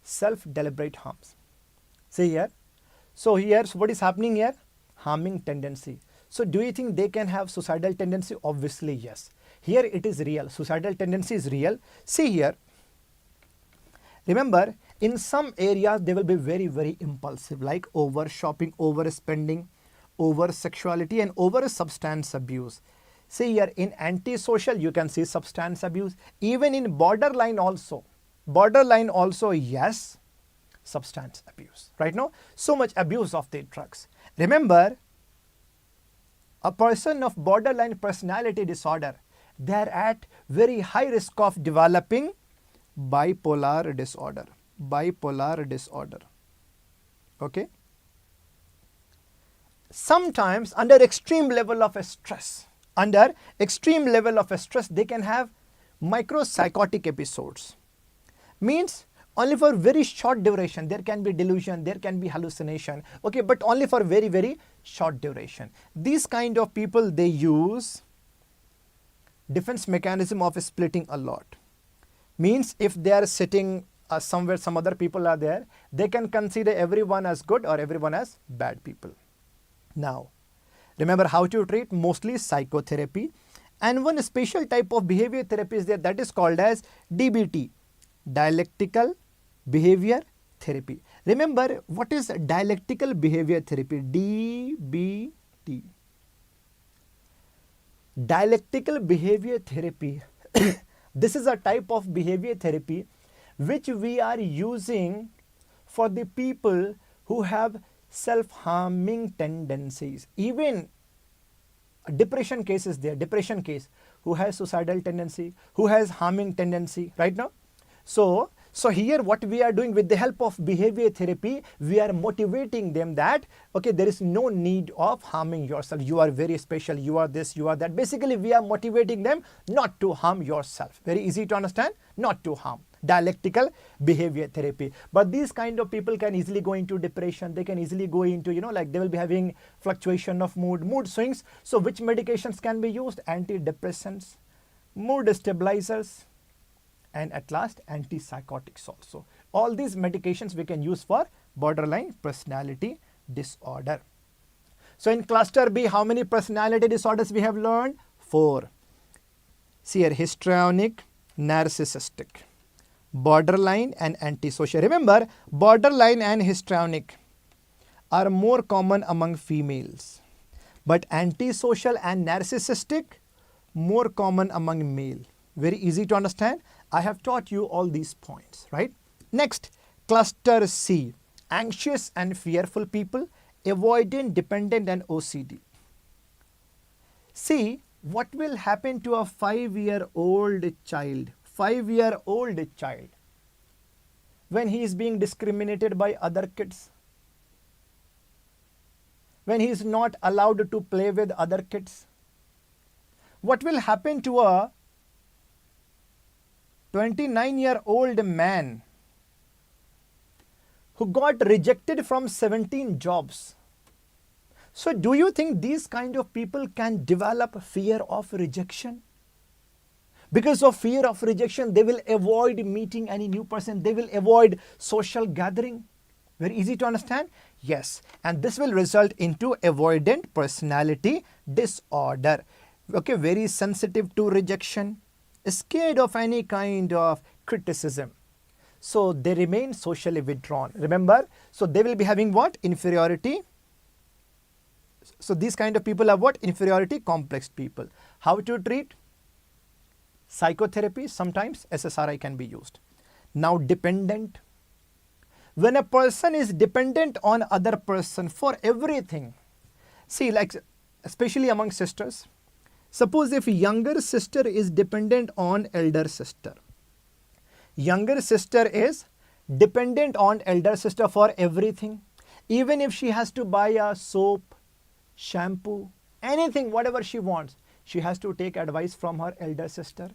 S1: self-deliberate harms. See here. So here, so what is happening here? Harming tendency. So do you think they can have suicidal tendency? Obviously, yes. Here it is real. Suicidal tendency is real. See here. Remember, in some areas they will be very, very impulsive, like over shopping, over spending, over sexuality, and over substance abuse. See here, in antisocial, you can see substance abuse. Even in borderline also, yes, substance abuse. Right now, so much abuse of the drugs. Remember, a person of borderline personality disorder, they are at very high risk of developing bipolar disorder. Bipolar disorder. Okay. Sometimes under extreme level of stress, they can have micropsychotic episodes. Means only for very short duration. There can be delusion, there can be hallucination. Okay, but only for very, very short duration. These kind of people, they use defense mechanism of splitting a lot. Means if they are sitting somewhere, some other people are there, they can consider everyone as good or everyone as bad people. Now, remember how to treat? Mostly psychotherapy. And one special type of behavior therapy is there, that is called as DBT, dialectical behavior therapy. Remember, what is dialectical behavior therapy? DBT. Dialectical behavior therapy. This is a type of behavior therapy which we are using for the people who have self-harming tendencies. Even depression case is there, depression case, who has suicidal tendency, who has harming tendency, right now. So here what we are doing with the help of behavior therapy, we are motivating them that, okay, there is no need of harming yourself. You are very special, you are this, you are that. Basically, we are motivating them not to harm yourself. Very easy to understand, not to harm. Dialectical behavior therapy. But these kind of people can easily go into depression. They can easily go into, like they will be having fluctuation of mood swings. So which medications can be used? Antidepressants, mood stabilizers, and at last antipsychotics also. All these medications we can use for borderline personality disorder. So in cluster B, how many personality disorders we have learned? 4. See here, histrionic, narcissistic, borderline, and antisocial. Remember, borderline and histrionic are more common among females, but antisocial and narcissistic more common among male. Very easy to understand. I have taught you all these points, right? Next, cluster C, anxious and fearful people, avoidant, dependent, and OCD. See, what will happen to a 5-year-old child? 5-year-old child, when he is being discriminated by other kids, when he is not allowed to play with other kids. What will happen to a 29-year-old man who got rejected from 17 jobs? So do you think these kind of people can develop fear of rejection? Because of fear of rejection, they will avoid meeting any new person. They will avoid social gathering. Very easy to understand? Yes. And this will result into avoidant personality disorder. Okay, very sensitive to rejection, scared of any kind of criticism. So they remain socially withdrawn. Remember, so they will be having what? Inferiority. So these kind of people are what? Inferiority complex people. How to treat? Psychotherapy, sometimes SSRI can be used. Now dependent. When a person is dependent on other person for everything. See, like especially among sisters. Suppose if younger sister is dependent on elder sister. Younger sister is dependent on elder sister for everything. Even if she has to buy a soap, shampoo, anything, whatever she wants. She has to take advice from her elder sister.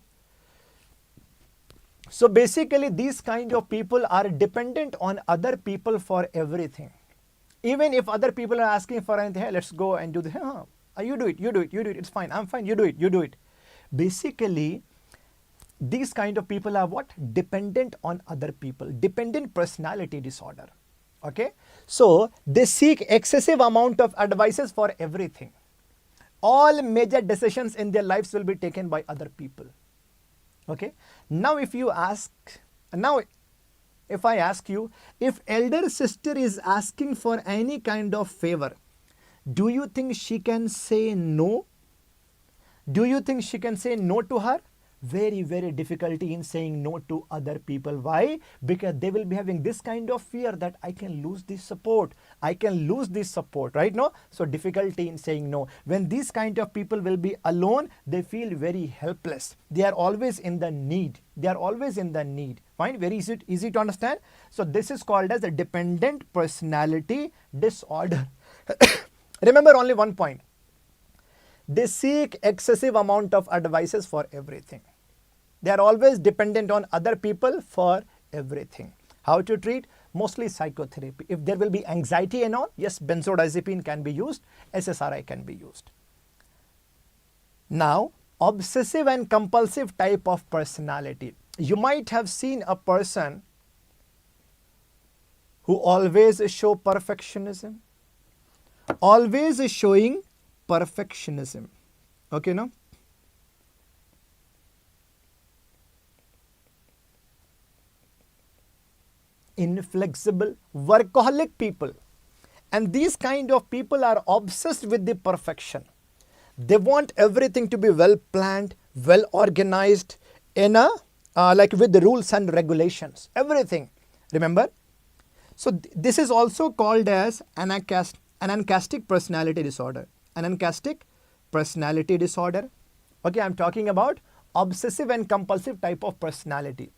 S1: So basically, these kind of people are dependent on other people for everything. Even if other people are asking for anything, hey, let's go and do this. You do it, you do it, you do it. It's fine. I'm fine. You do it, you do it. Basically, these kind of people are what? Dependent on other people. Dependent personality disorder. Okay. So they seek excessive amount of advices for everything. All major decisions in their lives will be taken by other people. Okay. Now if I ask you, if elder sister is asking for any kind of favor, do you think she can say no? Do you think she can say no to her? Very, very difficulty in saying no to other people. Why? Because they will be having this kind of fear that I can lose this support. I can lose this support, right? No? So difficulty in saying no. When these kind of people will be alone, they feel very helpless. They are always in the need. They are always in the need. Fine? Very easy to understand. So this is called as a dependent personality disorder. Remember only one point. They seek excessive amount of advices for everything. They are always dependent on other people for everything. How to treat? Mostly psychotherapy. If there will be anxiety and all, yes, benzodiazepine can be used, SSRI can be used. Now, obsessive and compulsive type of personality. You might have seen a person who always show perfectionism, always showing perfectionism. Okay, no? Inflexible, workaholic people. And these kind of people are obsessed with the perfection. They want everything to be well planned, well organized, in a like with the rules and regulations. Everything. Remember? So this is also called as anancastic personality disorder. Anancastic personality disorder. Okay, I'm talking about obsessive and compulsive type of personality.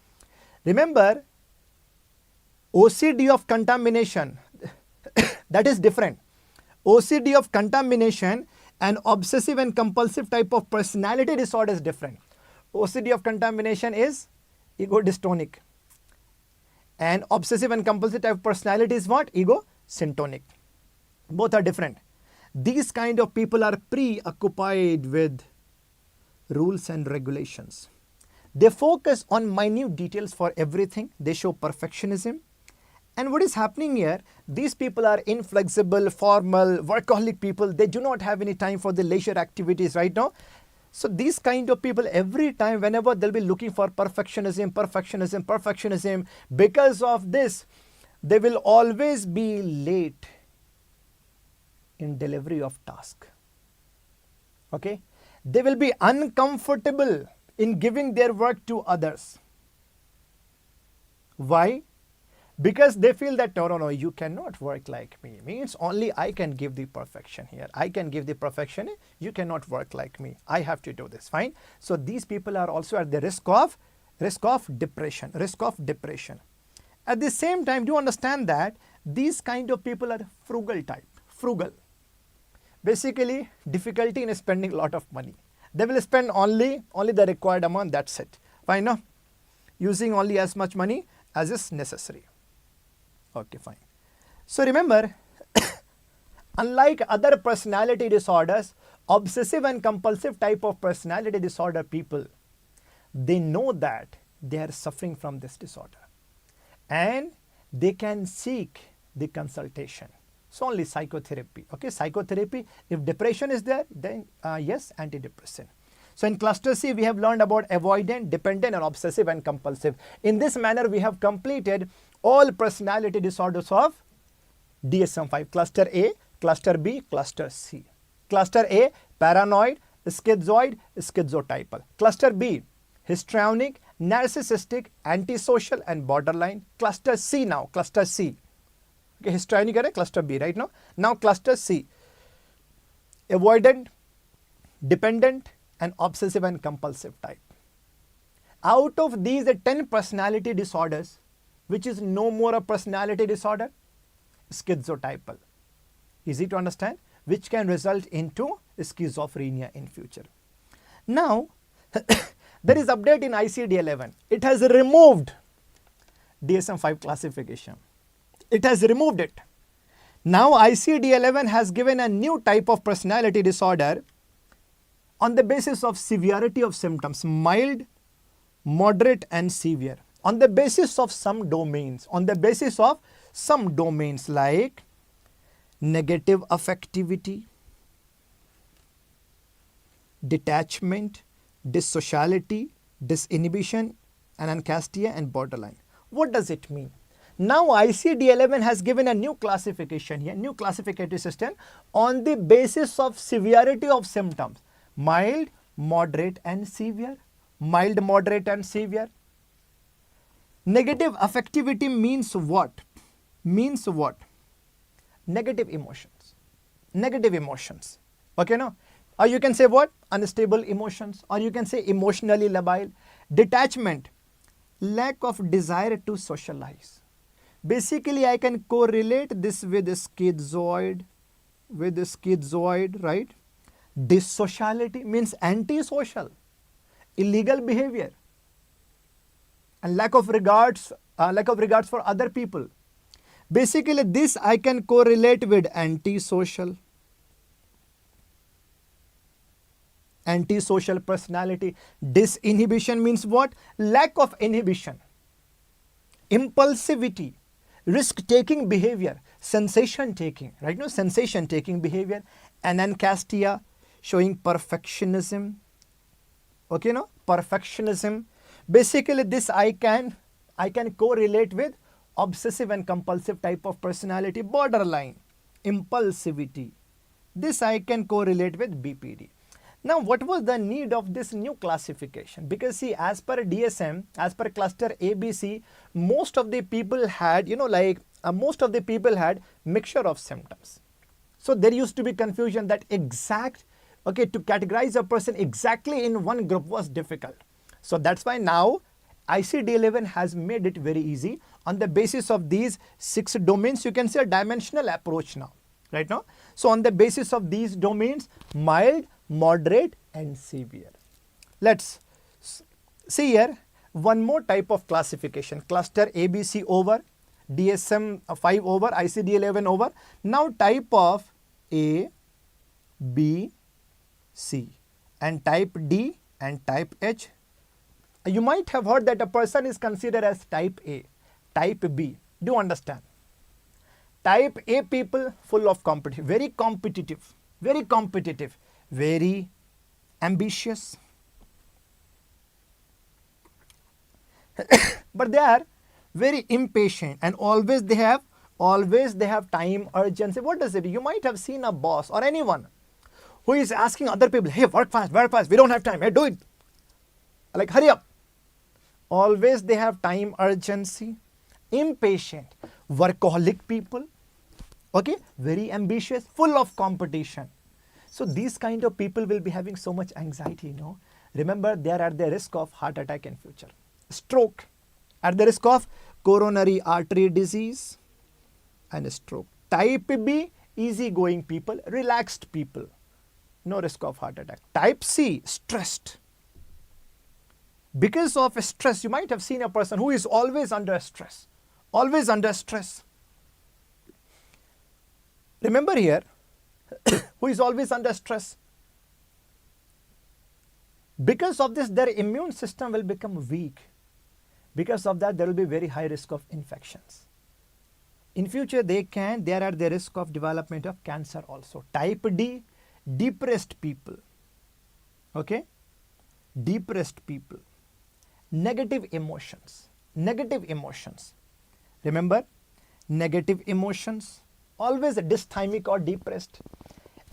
S1: Remember, OCD of contamination, that is different. OCD of contamination and obsessive and compulsive type of personality disorder is different. OCD of contamination is ego dystonic. And obsessive and compulsive type of personality is what? Ego syntonic. Both are different. These kind of people are preoccupied with rules and regulations. They focus on minute details for everything. They show perfectionism. And what is happening here? These people are inflexible, formal, workaholic people. They do not have any time for the leisure activities right now. So these kind of people, every time, whenever they'll be looking for perfectionism, because of this, they will always be late in delivery of task. Okay? They will be uncomfortable in giving their work to others. Why? Because they feel that, no, you cannot work like me. Means only I can give the perfection here. I can give the perfection. You cannot work like me. I have to do this. Fine. So these people are also at the risk of depression. At the same time, do you understand that these kind of people are frugal type. Frugal. Basically, difficulty in spending a lot of money. They will spend only the required amount. That's it. Fine. No? Using only as much money as is necessary. Okay, fine. So remember, unlike other personality disorders, obsessive and compulsive type of personality disorder people, they know that they are suffering from this disorder and they can seek the consultation. So only psychotherapy. Okay, psychotherapy. If depression is there, then yes, antidepressant. So in cluster C, we have learned about avoidant, dependent, and obsessive and compulsive. In this manner, we have completed all personality disorders of DSM-5. Cluster A, cluster B, cluster C. Cluster A, paranoid, schizoid, schizotypal. Cluster B, histrionic, narcissistic, antisocial, and borderline. Cluster C now, cluster C. Okay, histrionic है cluster B, right now. Now cluster C, avoidant, dependent, and obsessive and compulsive type. Out of these 10 personality disorders, which is no more a personality disorder? Schizotypal. Easy to understand. which can result into schizophrenia in future. Now, there is update in ICD-11. It has removed DSM-5 classification. It has removed it. Now ICD-11 has given a new type of personality disorder on the basis of severity of symptoms, mild, moderate and severe, on the basis of some domains, like negative affectivity, detachment, dissociality, disinhibition, anancastia and borderline. What does it mean? Now ICD-11 has given a new classification here, new classificatory system on the basis of severity of symptoms, mild, moderate and severe, mild, moderate and severe. Negative affectivity means what? Negative emotions. Okay, no? Or you can say what? Unstable emotions, or you can say emotionally labile. Detachment, lack of desire to socialize. Basically, I can correlate this with schizoid, right? Dissociality means antisocial, illegal behavior, and lack of regards for other people. Basically, this I can correlate with antisocial personality. Disinhibition means what? Lack of inhibition. Impulsivity, risk-taking behavior, sensation-taking, right? No, sensation-taking behavior. Anancastia, showing perfectionism. Okay, no? Perfectionism. Basically, this I can correlate with obsessive and compulsive type of personality. Borderline, impulsivity. This I can correlate with BPD. Now, what was the need of this new classification? Because see, as per DSM, as per cluster ABC, most of the people had, most of the people had mixture of symptoms. So there used to be confusion that to categorize a person exactly in one group was difficult. So that's why now ICD-11 has made it very easy. On the basis of these 6 domains, you can say a dimensional approach now, right now. So on the basis of these domains, mild, moderate and severe. Let's see here one more type of classification. Cluster ABC over, DSM-5 over, ICD-11 over. Now type of A, B, C and type D and type H. You might have heard that a person is considered as type A, type B. Do you understand? Type A people full of competition, very competitive, very ambitious, but they are very impatient and always they have time urgency. What does it? You might have seen a boss or anyone who is asking other people, hey, work fast, we don't have time, hey, do it, like hurry up. Always they have time urgency, impatient, workaholic people, okay, very ambitious, full of competition. So these kind of people will be having so much anxiety, Remember, they are at the risk of heart attack in future, stroke, at the risk of coronary artery disease and stroke. Type B, easygoing people, relaxed people, no risk of heart attack. Type C, stressed. Because of stress, you might have seen a person who is always under stress, Remember here, who is always under stress. Because of this, their immune system will become weak. Because of that, there will be very high risk of infections. In future, they are at the risk of development of cancer also. Type D, depressed people. Okay? Depressed people. Negative emotions. Remember, negative emotions, always dysthymic or depressed.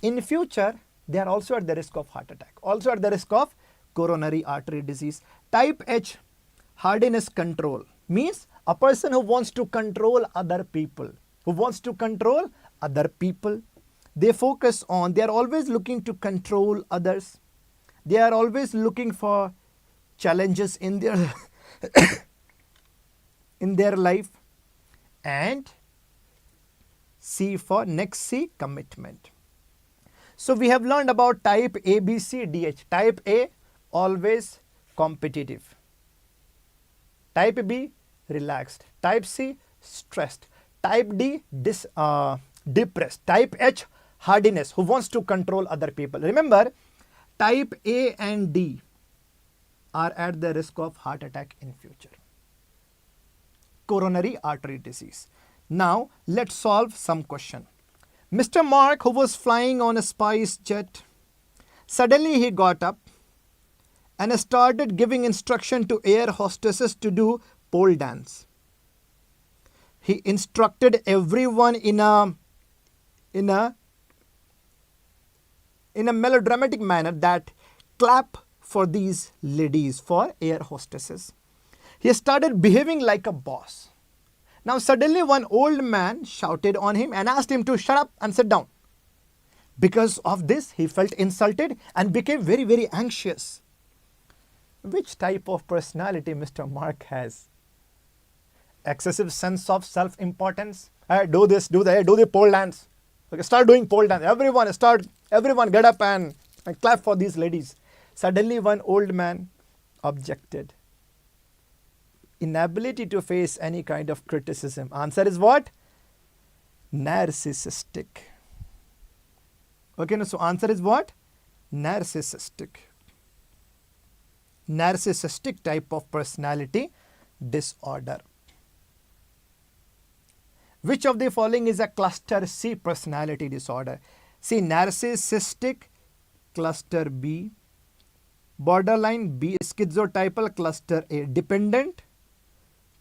S1: In future, they are also at the risk of heart attack, also at the risk of coronary artery disease. Type H, hardiness control, means a person who wants to control other people, They focus on, they are always looking to control others. They are always looking for challenges in their in their life. And C for next C, commitment. So we have learned about type A, B, C, D, H. Type A, always competitive. Type B, relaxed. Type C, stressed. Type D, depressed. Type H, hardiness, who wants to control other people. Remember, type A and D are at the risk of heart attack in future. Coronary artery disease. Now, let's solve some question. Mr. Mark, who was flying on a spice jet, suddenly he got up and started giving instruction to air hostesses to do pole dance. He instructed everyone in a melodramatic manner that clap for these ladies, for air hostesses. He started behaving like a boss. Now suddenly one old man shouted on him and asked him to shut up and sit down. Because of this, he felt insulted and became very, very anxious. Which type of personality Mr. Mark has? Excessive sense of self-importance. Do this, do that, do the pole dance. Okay, start doing pole dance. Everyone get up and clap for these ladies. Suddenly one old man objected. Inability to face any kind of criticism. Answer is what? Narcissistic. Okay, so answer is what? Narcissistic. Narcissistic type of personality disorder. Which of the following is a cluster C personality disorder? See, narcissistic, cluster B, borderline B, schizotypal, cluster A, dependent,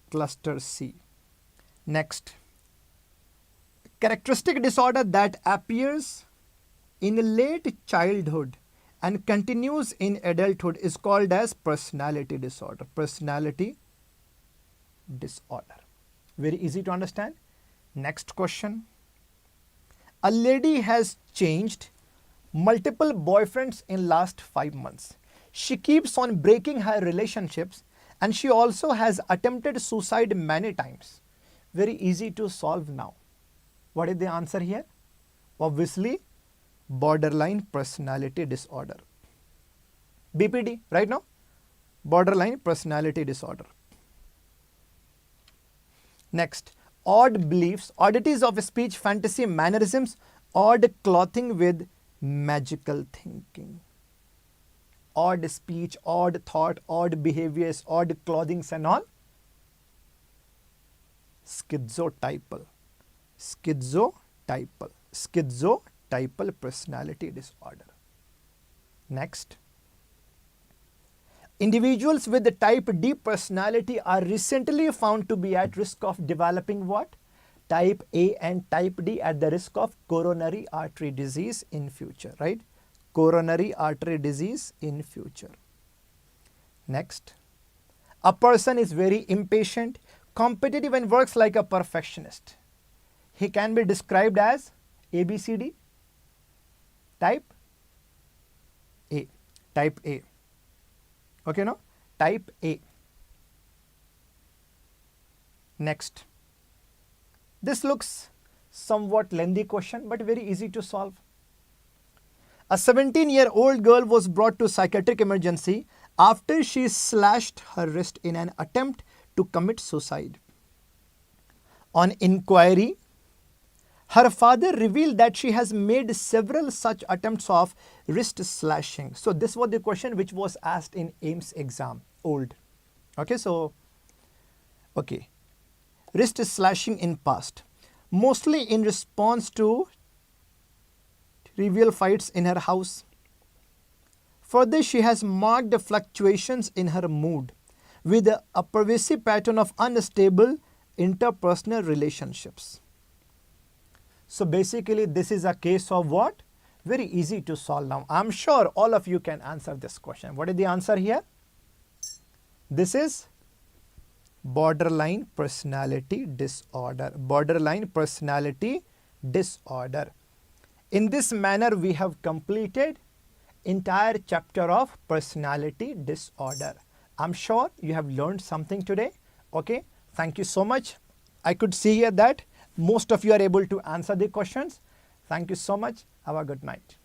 S1: cluster C. Next, characteristic disorder that appears in late childhood and continues in adulthood is called as personality disorder. Personality disorder. Very easy to understand. Next question. A lady has changed multiple boyfriends in last 5 months. She keeps on breaking her relationships and she also has attempted suicide many times. Very easy to solve now. What is the answer here? Obviously, borderline personality disorder. BPD, right now? Borderline personality disorder. Next, odd beliefs, oddities of speech, fantasy, mannerisms, odd clothing with magical thinking. Odd speech, odd thought, odd behaviors, odd clothings and all. Schizotypal. Schizotypal. Schizotypal personality disorder. Next. Individuals with the type D personality are recently found to be at risk of developing what? Type A and type D at the risk of coronary artery disease in future, right? Coronary artery disease in future. Next, a person is very impatient, competitive and works like a perfectionist. He can be described as ABCD, type A, type A. Okay, no? Type A. Next. This looks somewhat lengthy question, but very easy to solve. A 17-year-old girl was brought to psychiatric emergency after she slashed her wrist in an attempt to commit suicide. On inquiry, her father revealed that she has made several such attempts of wrist slashing. So this was the question which was asked in AIMS exam, old. Okay, so, okay. Wrist slashing in past, mostly in response to trivial fights in her house. Further, she has marked the fluctuations in her mood with a pervasive pattern of unstable interpersonal relationships. So basically this is a case of what? Very easy to solve now. I'm sure all of you can answer this question. What is the answer here? This is borderline personality disorder. Borderline personality disorder. In this manner, we have completed entire chapter of personality disorder. I'm sure you have learned something today. Okay, thank you so much. I could see here that most of you are able to answer the questions. Thank you so much. Have a good night.